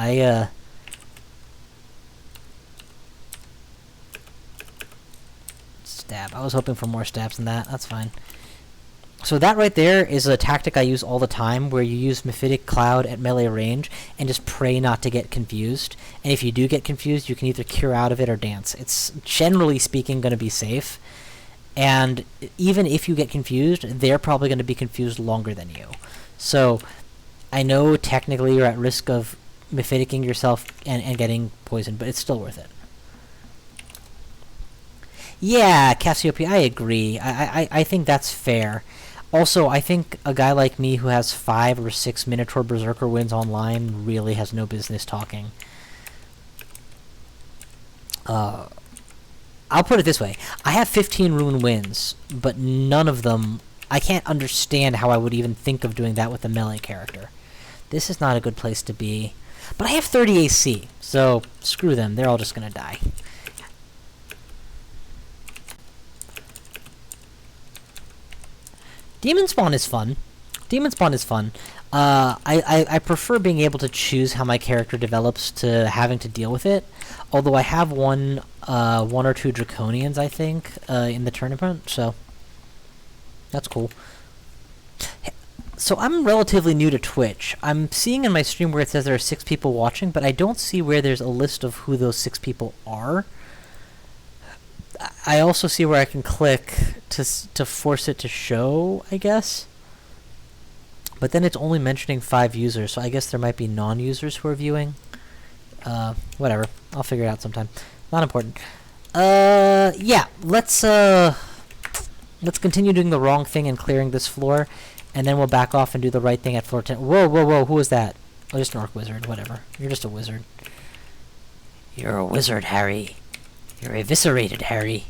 Stab. I was hoping for more stabs than that. That's fine. So that right there is a tactic I use all the time, where you use Mephitic Cloud at melee range and just pray not to get confused. And if you do get confused, you can either cure out of it or dance. It's generally speaking going to be safe. And even if you get confused, they're probably going to be confused longer than you. So I know technically you're at risk of Mephiticing yourself and getting poisoned, but it's still worth it. Yeah, Cassiopeia, I agree. I think that's fair. Also, I think a guy like me who has 5 or 6 Minotaur Berserker wins online really has no business talking. I'll put it this way. I have 15 rune wins, but none of them... I can't understand how I would even think of doing that with a melee character. This is not a good place to be. But I have 30 AC, so screw them. They're all just gonna die. Demon Spawn is fun. Demon Spawn is fun. I prefer being able to choose how my character develops to having to deal with it. Although I have one or two Draconians, I think, in the tournament, so that's cool. So I'm relatively new to Twitch. I'm seeing in my stream where it says there are 6 people watching, but I don't see where there's a list of who those 6 people are. I also see where I can click to force it to show, I guess. But then it's only mentioning 5 users, so I guess there might be non-users who are viewing. Whatever. I'll figure it out sometime. Not important. Yeah, let's continue doing the wrong thing and clearing this floor, and then we'll back off and do the right thing at floor 10. Whoa, whoa, whoa, who was that? Oh, just an orc wizard, whatever. You're just a wizard. You're a wizard, Harry. You're eviscerated, Harry.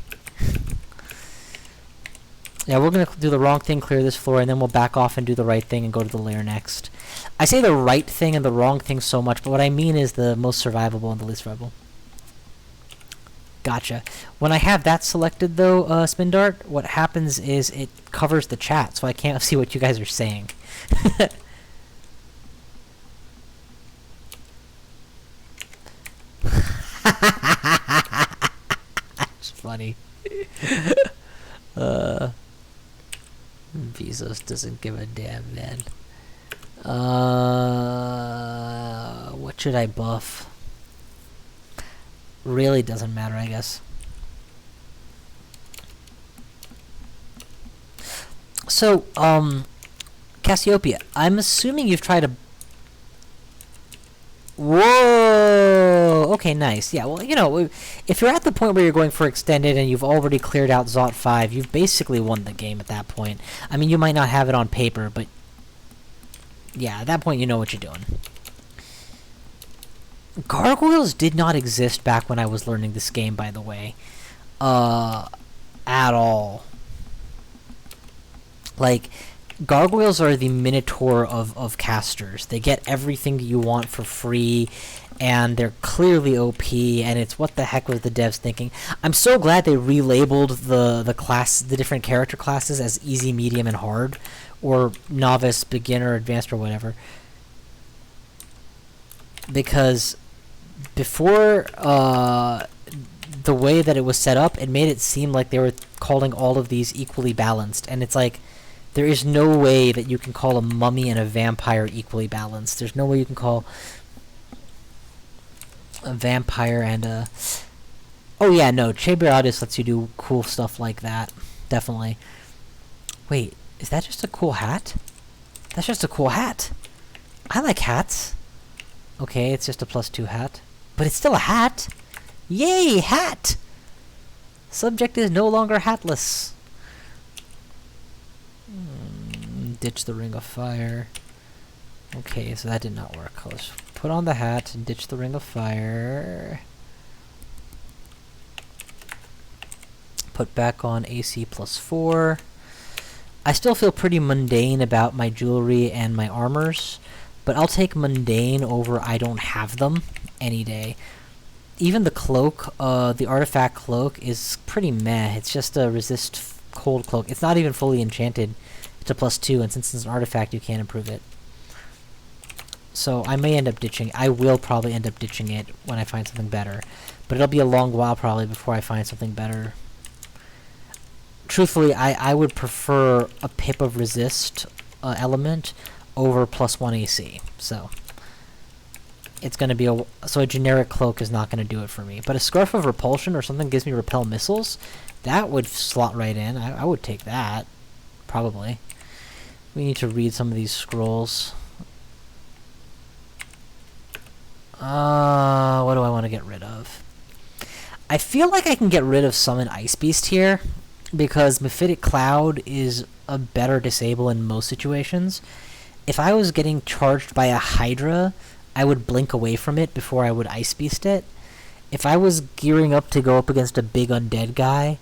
Yeah, we're gonna do the wrong thing, clear this floor, and then we'll back off and do the right thing and go to the lair next. I say the right thing and the wrong thing so much, but what I mean is the most survivable and the least survivable. Gotcha. When I have that selected, though, Spin Dart, what happens is it covers the chat, so I can't see what you guys are saying. That's funny. Bezos doesn't give a damn, man. What should I buff? Really doesn't matter, I guess. So, Cassiopeia, I'm assuming you've tried to... Whoa! Okay, nice. Yeah, well, you know, if you're at the point where you're going for extended and you've already cleared out Zot 5, you've basically won the game at that point. I mean, you might not have it on paper, but... yeah, at that point you know what you're doing. Gargoyles did not exist back when I was learning this game, by the way. At all. Like, gargoyles are the Minotaur of casters. They get everything you want for free, and they're clearly OP, and it's what the heck was the devs thinking. I'm so glad they relabeled the different character classes as easy, medium, and hard, or novice, beginner, advanced, or whatever. Because before the way that it was set up, it made it seem like they were calling all of these equally balanced, and it's like, there is no way that you can call a mummy and a vampire equally balanced. There's no way you can call a vampire and a... oh yeah, no, Cheberatus lets you do cool stuff like that. Definitely. Wait, is that just a cool hat? That's just a cool hat. I like hats. Okay, it's just a +2 hat. But it's still a hat! Yay, hat! Subject is no longer hatless. Ditch the Ring of Fire. Okay, so that did not work. Let's put on the hat and ditch the Ring of Fire. Put back on AC +4. I still feel pretty mundane about my jewelry and my armors, but I'll take mundane over I don't have them any day. Even the cloak, the artifact cloak, is pretty meh. It's just a resist cold cloak. It's not even fully enchanted. It's a +2, and since it's an artifact, you can't improve it. So I may end up ditching. I will probably end up ditching it when I find something better, but it'll be a long while probably before I find something better. Truthfully, I would prefer a pip of resist element over +1 AC. So it's going to be a generic cloak is not going to do it for me. But a scarf of repulsion or something gives me repel missiles. That would slot right in. I would take that, probably. We need to read some of these scrolls. What do I want to get rid of? I feel like I can get rid of Summon Ice Beast here, because Mephitic Cloud is a better disable in most situations. If I was getting charged by a Hydra, I would blink away from it before I would Ice Beast it. If I was gearing up to go up against a big undead guy,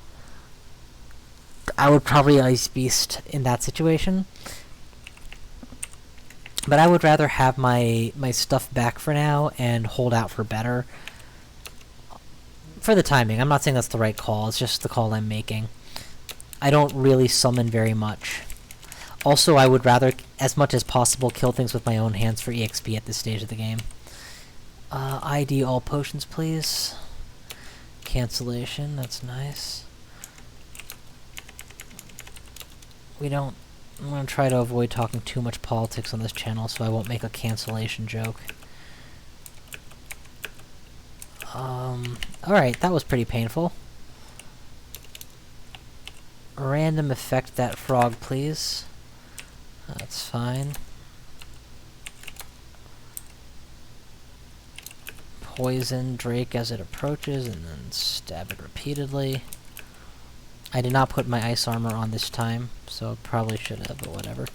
I would probably Ice Beast in that situation. But I would rather have my stuff back for now and hold out for better. For the timing. I'm not saying that's the right call, it's just the call I'm making. I don't really summon very much. Also, I would rather, as much as possible, kill things with my own hands for EXP at this stage of the game. ID all potions, please. Cancellation, that's nice. I'm going to try to avoid talking too much politics on this channel, so I won't make a cancellation joke. Alright, that was pretty painful. Random effect that frog, please. That's fine. Poison Drake as it approaches, and then stab it repeatedly. I did not put my ice armor on this time, so probably should have, but whatever.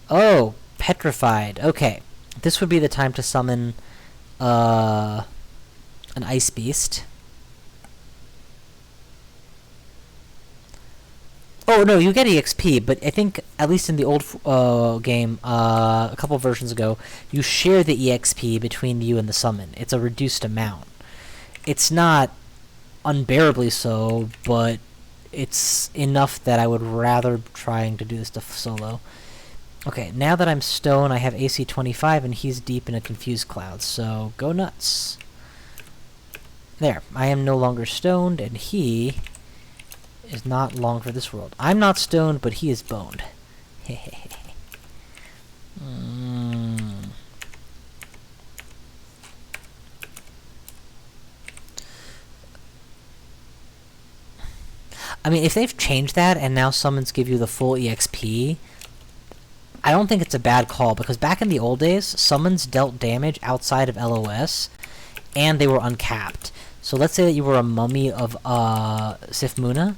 Oh! Petrified. Okay. This would be the time to summon an Ice Beast. Oh, no, you get EXP, but I think, at least in the old game, a couple versions ago, you share the EXP between you and the summon. It's a reduced amount. It's not unbearably so, but it's enough that I would rather trying to do this stuff solo. Okay, now that I'm stone, I have AC 25, and he's deep in a confused cloud, so go nuts. There, I am no longer stoned, and he is not long for this world. I'm not stoned, but he is boned. I mean, if they've changed that and now summons give you the full EXP, I don't think it's a bad call, because back in the old days, summons dealt damage outside of LOS, and they were uncapped. So let's say that you were a mummy of Sifmuna,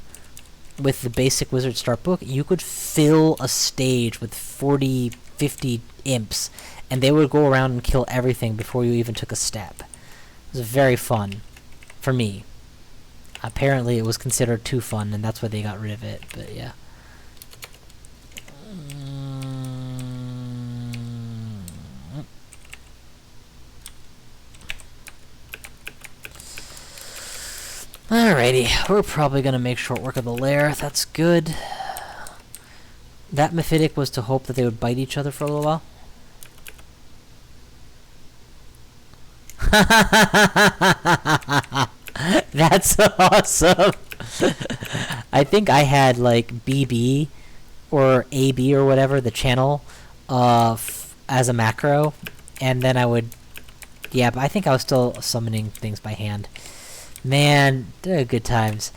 with the basic wizard start book, you could fill a stage with 40, 50 imps, and they would go around and kill everything before you even took a step. It was very fun. For me. Apparently it was considered too fun, and that's why they got rid of it, but yeah. Alrighty, we're probably gonna make short work of the Lair. That's good. That Mephitic was to hope that they would bite each other for a little while. That's awesome! I think I had, like, BB, or AB, or whatever, the channel, as a macro, and then I would... Yeah, but I think I was still summoning things by hand. Man, good times.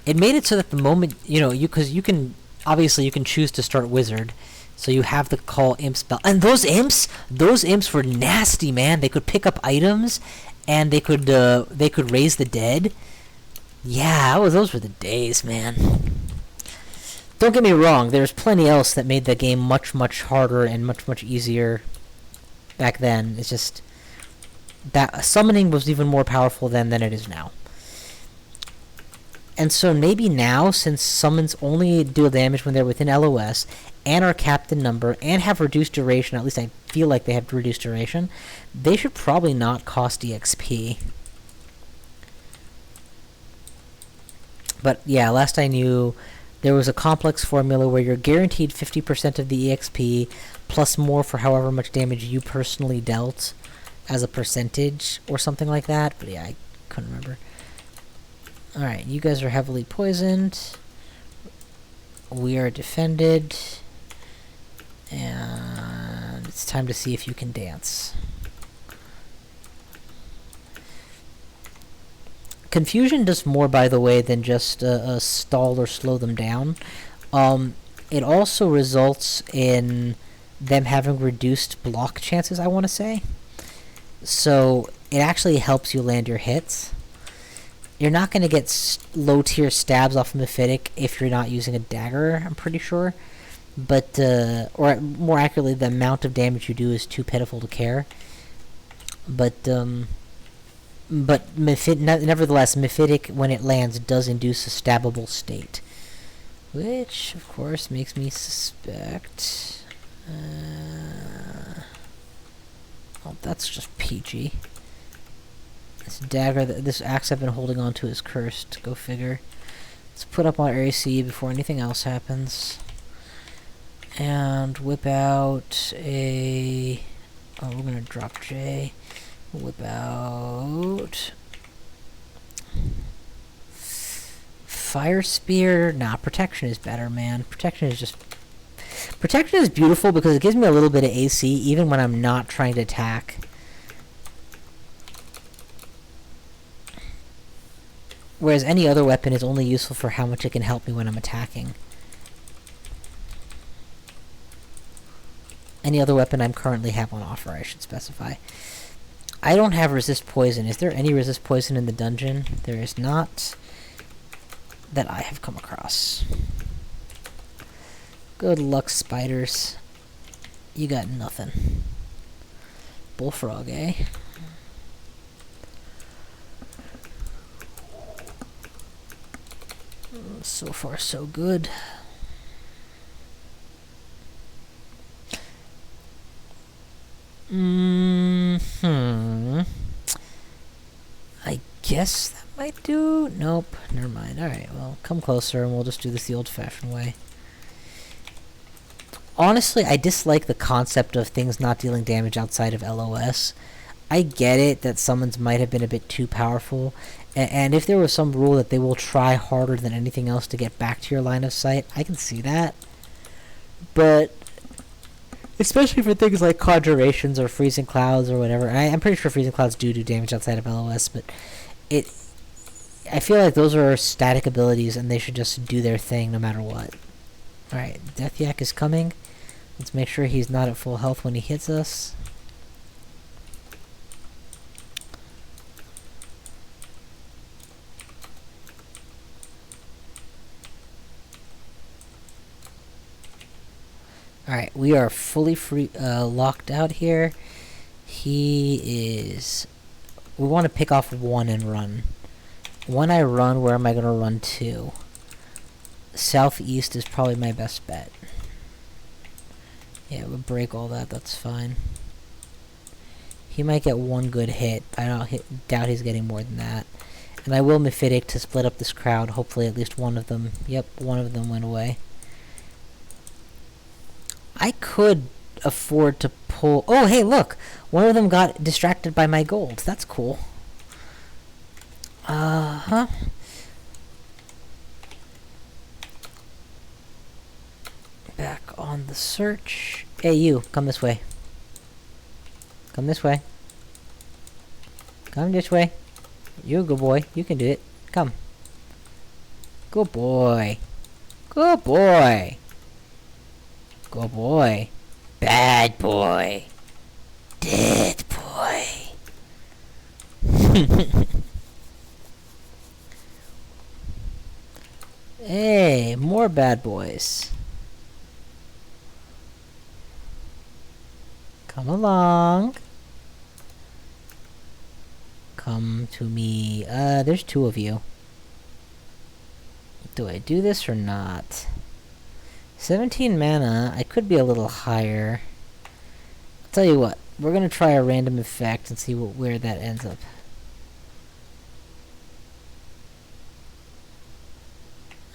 It made it so that the moment, you know, because you can, obviously you can choose to start wizard, So you have to call imp spell. And those imps were nasty, man. They could pick up items, and they could raise the dead. Yeah, those were the days, man. Don't get me wrong, there's plenty else that made the game much, much harder and much, much easier back then. It's just that summoning was even more powerful then than it is now. And so maybe now, since summons only deal damage when they're within LOS, and are capped in number, and have reduced duration, at least I feel like they have reduced duration, they should probably not cost EXP. But yeah, last I knew, there was a complex formula where you're guaranteed 50% of the EXP, plus more for however much damage you personally dealt as a percentage, or something like that. But yeah, I couldn't remember. Alright, you guys are heavily poisoned. We are defended. And it's time to see if you can dance. Confusion does more, by the way, than just stall or slow them down. It also results in them having reduced block chances, I want to say. So it actually helps you land your hits. You're not going to get low-tier stabs off of Mephitic if you're not using a dagger, I'm pretty sure. But, or more accurately, the amount of damage you do is too pitiful to care. But nevertheless, Mephitic, when it lands, does induce a stabbable state. Which, of course, makes me suspect... oh, that's just PG. This axe I've been holding on to is cursed. Go figure. Let's put up our AC before anything else happens. And whip out a... oh, we're gonna drop J. Whip out... Fire Spear? Nah, Protection is better, man. Protection is beautiful because it gives me a little bit of AC even when I'm not trying to attack. Whereas any other weapon is only useful for how much it can help me when I'm attacking. Any other weapon I currently have on offer, I should specify. I don't have resist poison. Is there any resist poison in the dungeon? There is not that I have come across. Good luck, spiders. You got nothing. Bullfrog, eh? So far, so good. I guess that might do... nope, never mind. Alright, well, come closer and we'll just do this the old-fashioned way. Honestly, I dislike the concept of things not dealing damage outside of LOS. I get it that summons might have been a bit too powerful, and if there was some rule that they will try harder than anything else to get back to your line of sight, I can see that. But especially for things like conjurations or freezing clouds or whatever, I'm pretty sure freezing clouds do damage outside of LOS, but I feel like those are static abilities and they should just do their thing no matter what. Alright, Death Yak is coming. Let's make sure he's not at full health when he hits us. Alright, we are fully locked out here. He is... we want to pick off one and run. When I run, where am I going to run to? Southeast is probably my best bet. Yeah, we'll break all that, that's fine. He might get one good hit. I doubt he's getting more than that. And I will Mephitic to split up this crowd. Hopefully at least one of them... yep, one of them went away. I could afford to pull... oh, hey, look! One of them got distracted by my gold. That's cool. Uh-huh. Back on the search. Hey, you. Come this way. Come this way. Come this way. You're a good boy. You can do it. Come. Good boy. Good boy. Go boy. Bad boy. Dead boy. Hey, more bad boys. Come along. Come to me. There's 2 of you. Do I do this or not? 17 mana. I could be a little higher. I'll tell you what. We're gonna try a random effect and see where that ends up.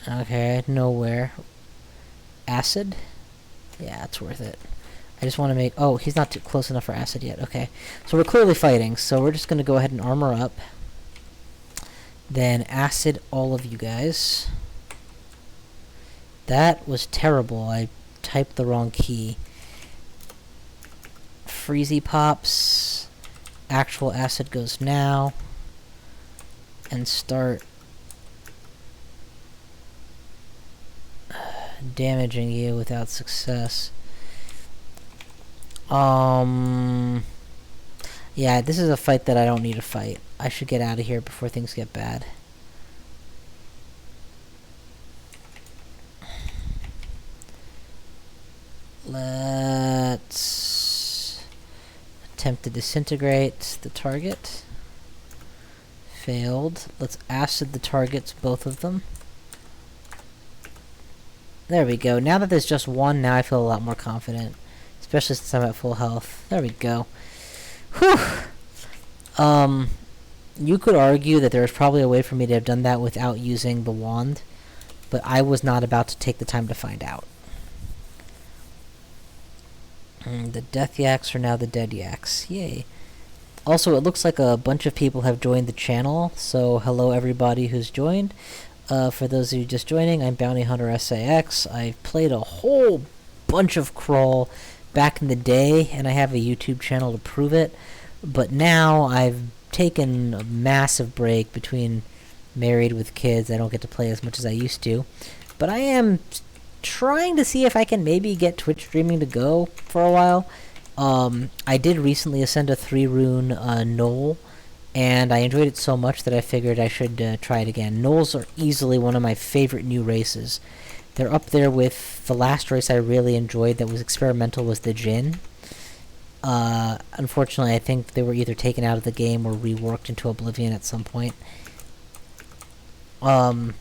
Okay, nowhere. Acid? Yeah, it's worth it. I just want to make... Oh, he's not too close enough for acid yet. Okay. So we're clearly fighting, so we're just going to go ahead and armor up. Then acid all of you guys. That was terrible. I typed the wrong key. Freezy pops. Actual acid goes now. And start... damaging you without success. Yeah, this is a fight that I don't need to fight. I should get out of here before things get bad. Let's attempt to disintegrate the target. Failed. Let's acid the targets, both of them. There we go. Now that there's just one, now I feel a lot more confident. Especially since I'm at full health. There we go. Whew! You could argue that there's probably a way for me to have done that without using the wand. But I was not about to take the time to find out. The death yaks are now the dead yaks. Yay. Also, it looks like a bunch of people have joined the channel. So, hello everybody who's joined. For those of you just joining, I'm Bounty Hunter SAX. I've played a whole bunch of Crawl back in the day, and I have a YouTube channel to prove it. But now I've taken a massive break between married with kids. I don't get to play as much as I used to. But I am trying to see if I can maybe get Twitch streaming to go for a while. I did recently ascend a 3-rune Knoll. And I enjoyed it so much that I figured I should try it again. Gnolls are easily one of my favorite new races. They're up there with the last race I really enjoyed that was experimental was the Djinn. Unfortunately, I think they were either taken out of the game or reworked into oblivion at some point. But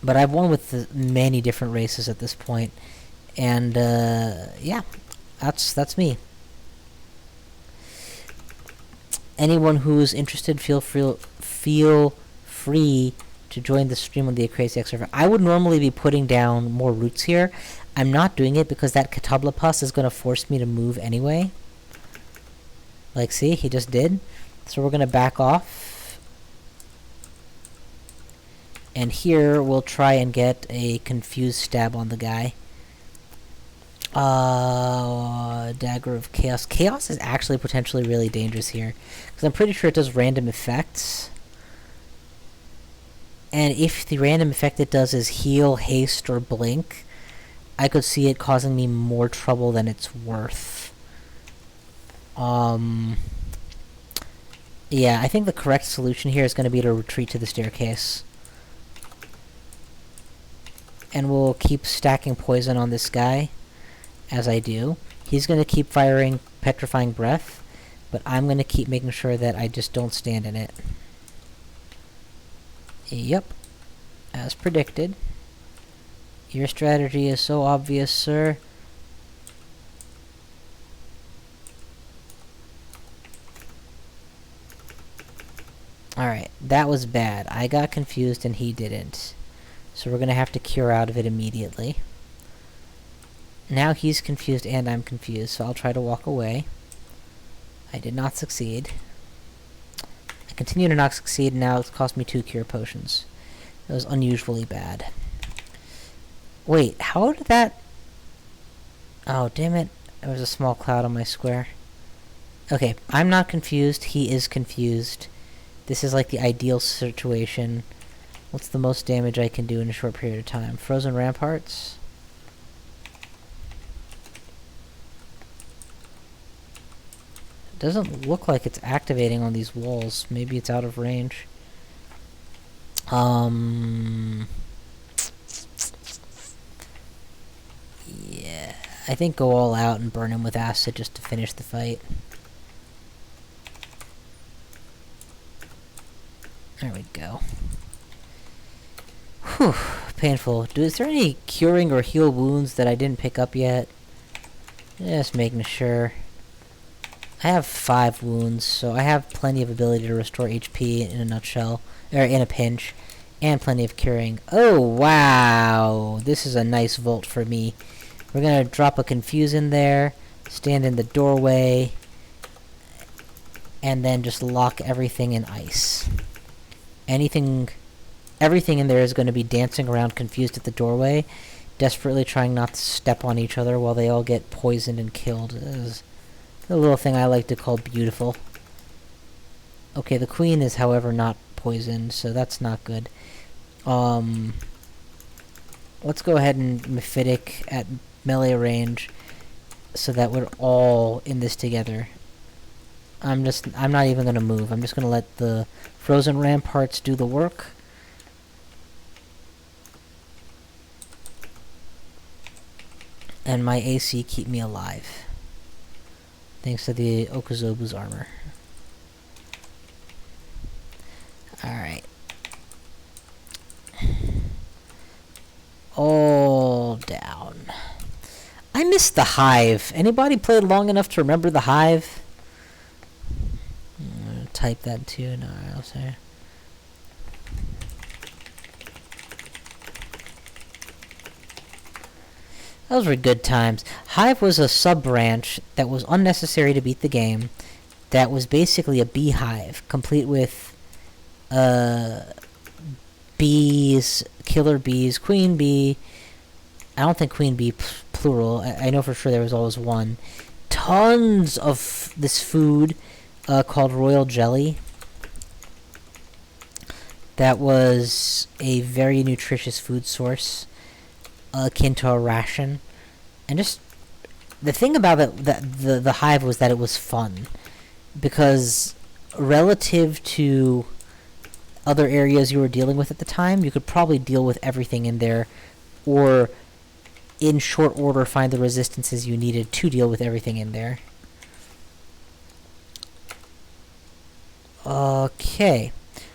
I've won with many different races at this point. And, yeah. That's me. Anyone who's interested, feel free to join the stream on the Crazy X server. I would normally be putting down more roots here. I'm not doing it because that Katablapus is going to force me to move anyway. Like, see? He just did. So we're going to back off. And here we'll try and get a confused stab on the guy. Dagger of Chaos. Chaos is actually potentially really dangerous here. Because I'm pretty sure it does random effects. And if the random effect it does is heal, haste, or blink, I could see it causing me more trouble than it's worth. Yeah, I think the correct solution here is going to be to retreat to the staircase. And we'll keep stacking poison on this guy. As I do. He's going to keep firing Petrifying Breath, but I'm going to keep making sure that I just don't stand in it. Yep. As predicted. Your strategy is so obvious, sir. Alright, that was bad. I got confused and he didn't. So we're going to have to cure out of it immediately. Now he's confused and I'm confused, so I'll try to walk away. I did not succeed. I continue to not succeed, and now it's cost me 2 cure potions. That was unusually bad. Wait, how did that... Oh, damn it. There was a small cloud on my square. Okay, I'm not confused. He is confused. This is like the ideal situation. What's the most damage I can do in a short period of time? Frozen Ramparts? Doesn't look like it's activating on these walls. Maybe it's out of range. Yeah, I think go all out and burn him with acid just to finish the fight. There we go. Whew, painful. Is there any curing or heal wounds that I didn't pick up yet? Just making sure. I have 5 wounds, so I have plenty of ability to restore HP in a nutshell, or in a pinch, and plenty of curing. Oh, wow! This is a nice vault for me. We're gonna drop a confuse in there, stand in the doorway, and then just lock everything in ice. Everything in there is going to be dancing around confused at the doorway, desperately trying not to step on each other while they all get poisoned and killed. This is a little thing I like to call beautiful. Okay, the queen is, however, not poisoned, so that's not good. Let's go ahead and Mephitic at melee range, so that we're all in this together. I'm not even gonna move. I'm just gonna let the frozen ramparts do the work. And my AC keep me alive. Thanks to the Okazobu's armor. Alright. All down. I missed the hive. Anybody played long enough to remember the hive? I'm gonna type that too. No, I'll say. Those were good times. Hive was a sub-branch that was unnecessary to beat the game. That was basically a beehive, complete with bees, killer bees, queen bee. I don't think queen bee plural. I know for sure there was always one. Tons of this food called royal jelly. That was a very nutritious food source, akin to a ration. And just the thing about it, the hive was that it was fun, because relative to other areas you were dealing with at the time, you could probably deal with everything in there, or in short order find the resistances you needed to deal with everything in there. Okay,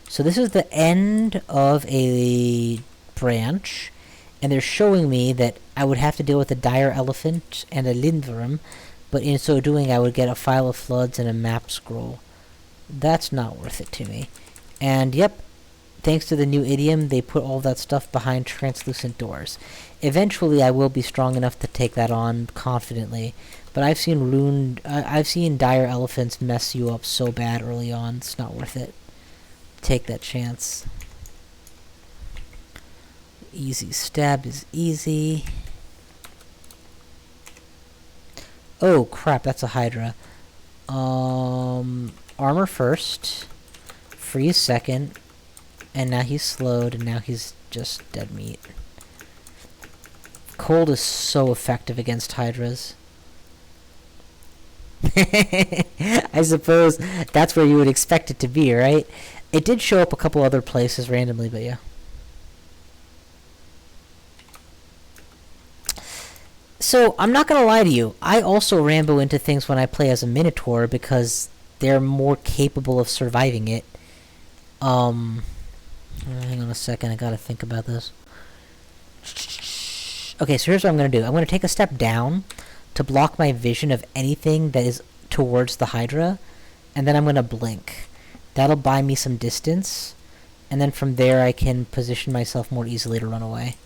so this is the end of a branch, and they're showing me that I would have to deal with a dire elephant and a lindworm, but in so doing I would get a file of floods and a map scroll. That's not worth it to me. And yep, thanks to the new idiom, they put all that stuff behind translucent doors. Eventually I will be strong enough to take that on confidently, but I've seen dire elephants mess you up so bad early on, it's not worth it. Take that chance. Easy stab is easy. Oh crap, that's a Hydra. Armor first, freeze second, and now he's slowed, and now he's just dead meat. Cold is so effective against Hydras. I suppose that's where you would expect it to be, right? It did show up a couple other places randomly, but yeah. So, I'm not gonna lie to you, I also Rambo into things when I play as a Minotaur because they're more capable of surviving it. Hang on a second, I gotta think about this. Okay, so here's what I'm gonna do. I'm gonna take a step down to block my vision of anything that is towards the Hydra, and then I'm gonna blink. That'll buy me some distance, and then from there I can position myself more easily to run away.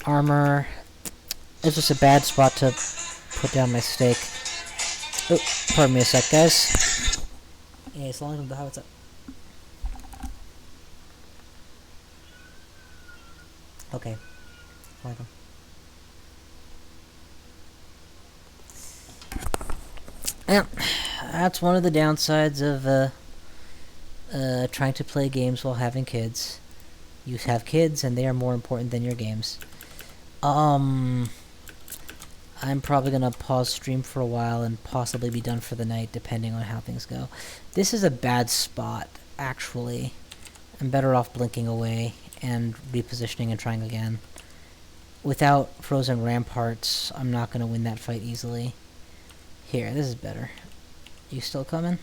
Armor. It's just a bad spot to put down my stake. Oh, pardon me a sec, guys. Yeah, as long as the what's up. Okay. Welcome. Yeah, that's one of the downsides of trying to play games while having kids. You have kids, and they are more important than your games. I'm probably going to pause stream for a while and possibly be done for the night, depending on how things go. This is a bad spot, actually. I'm better off blinking away and repositioning and trying again. Without frozen ramparts, I'm not going to win that fight easily. Here, this is better. You still coming?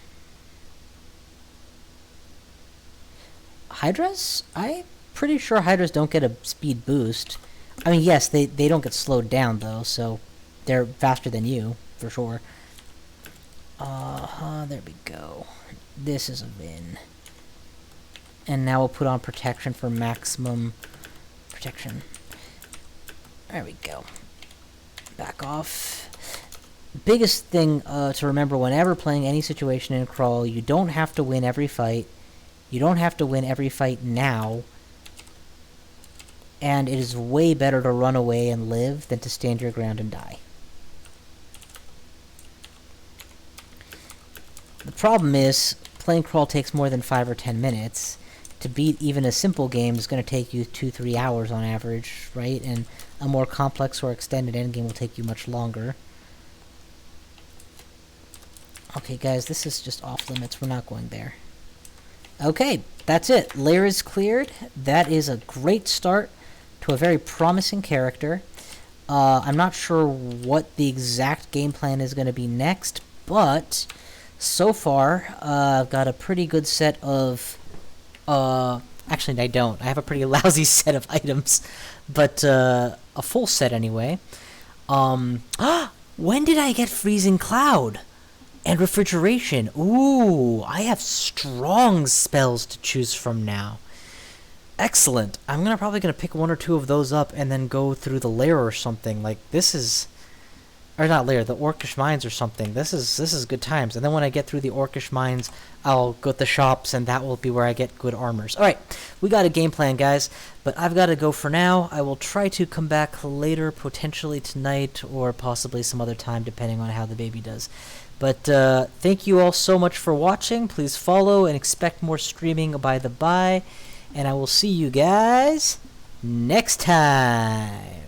Hydras? I'm pretty sure Hydras don't get a speed boost. I mean, yes, they don't get slowed down, though, so they're faster than you, for sure. There we go. This is a win. And now we'll put on protection for maximum protection. There we go. Back off. Biggest thing to remember whenever playing any situation in Crawl, you don't have to win every fight. You don't have to win every fight now. And it is way better to run away and live than to stand your ground and die. The problem is, playing Crawl takes more than 5 or 10 minutes. To beat even a simple game is going to take you 2-3 hours on average, right? And a more complex or extended endgame will take you much longer. Okay, guys, this is just off limits. We're not going there. Okay, that's it. Lair is cleared. That is a great start to a very promising character. I'm not sure what the exact game plan is going to be next, but so far, I've got a pretty good set of... actually, I don't. I have a pretty lousy set of items, but a full set anyway. When did I get Freezing Cloud? And Refrigeration. Ooh, I have strong spells to choose from now. Excellent. I'm probably gonna pick 1 or 2 of those up and then go through the Lair or something. Like, this is... Or not Lair, the Orcish Mines or something. This is good times. And then when I get through the Orcish Mines, I'll go to the shops, and that will be where I get good armors. Alright, we got a game plan, guys. But I've got to go for now. I will try to come back later, potentially tonight, or possibly some other time, depending on how the baby does. But thank you all so much for watching. Please follow and expect more streaming by the by. And I will see you guys next time.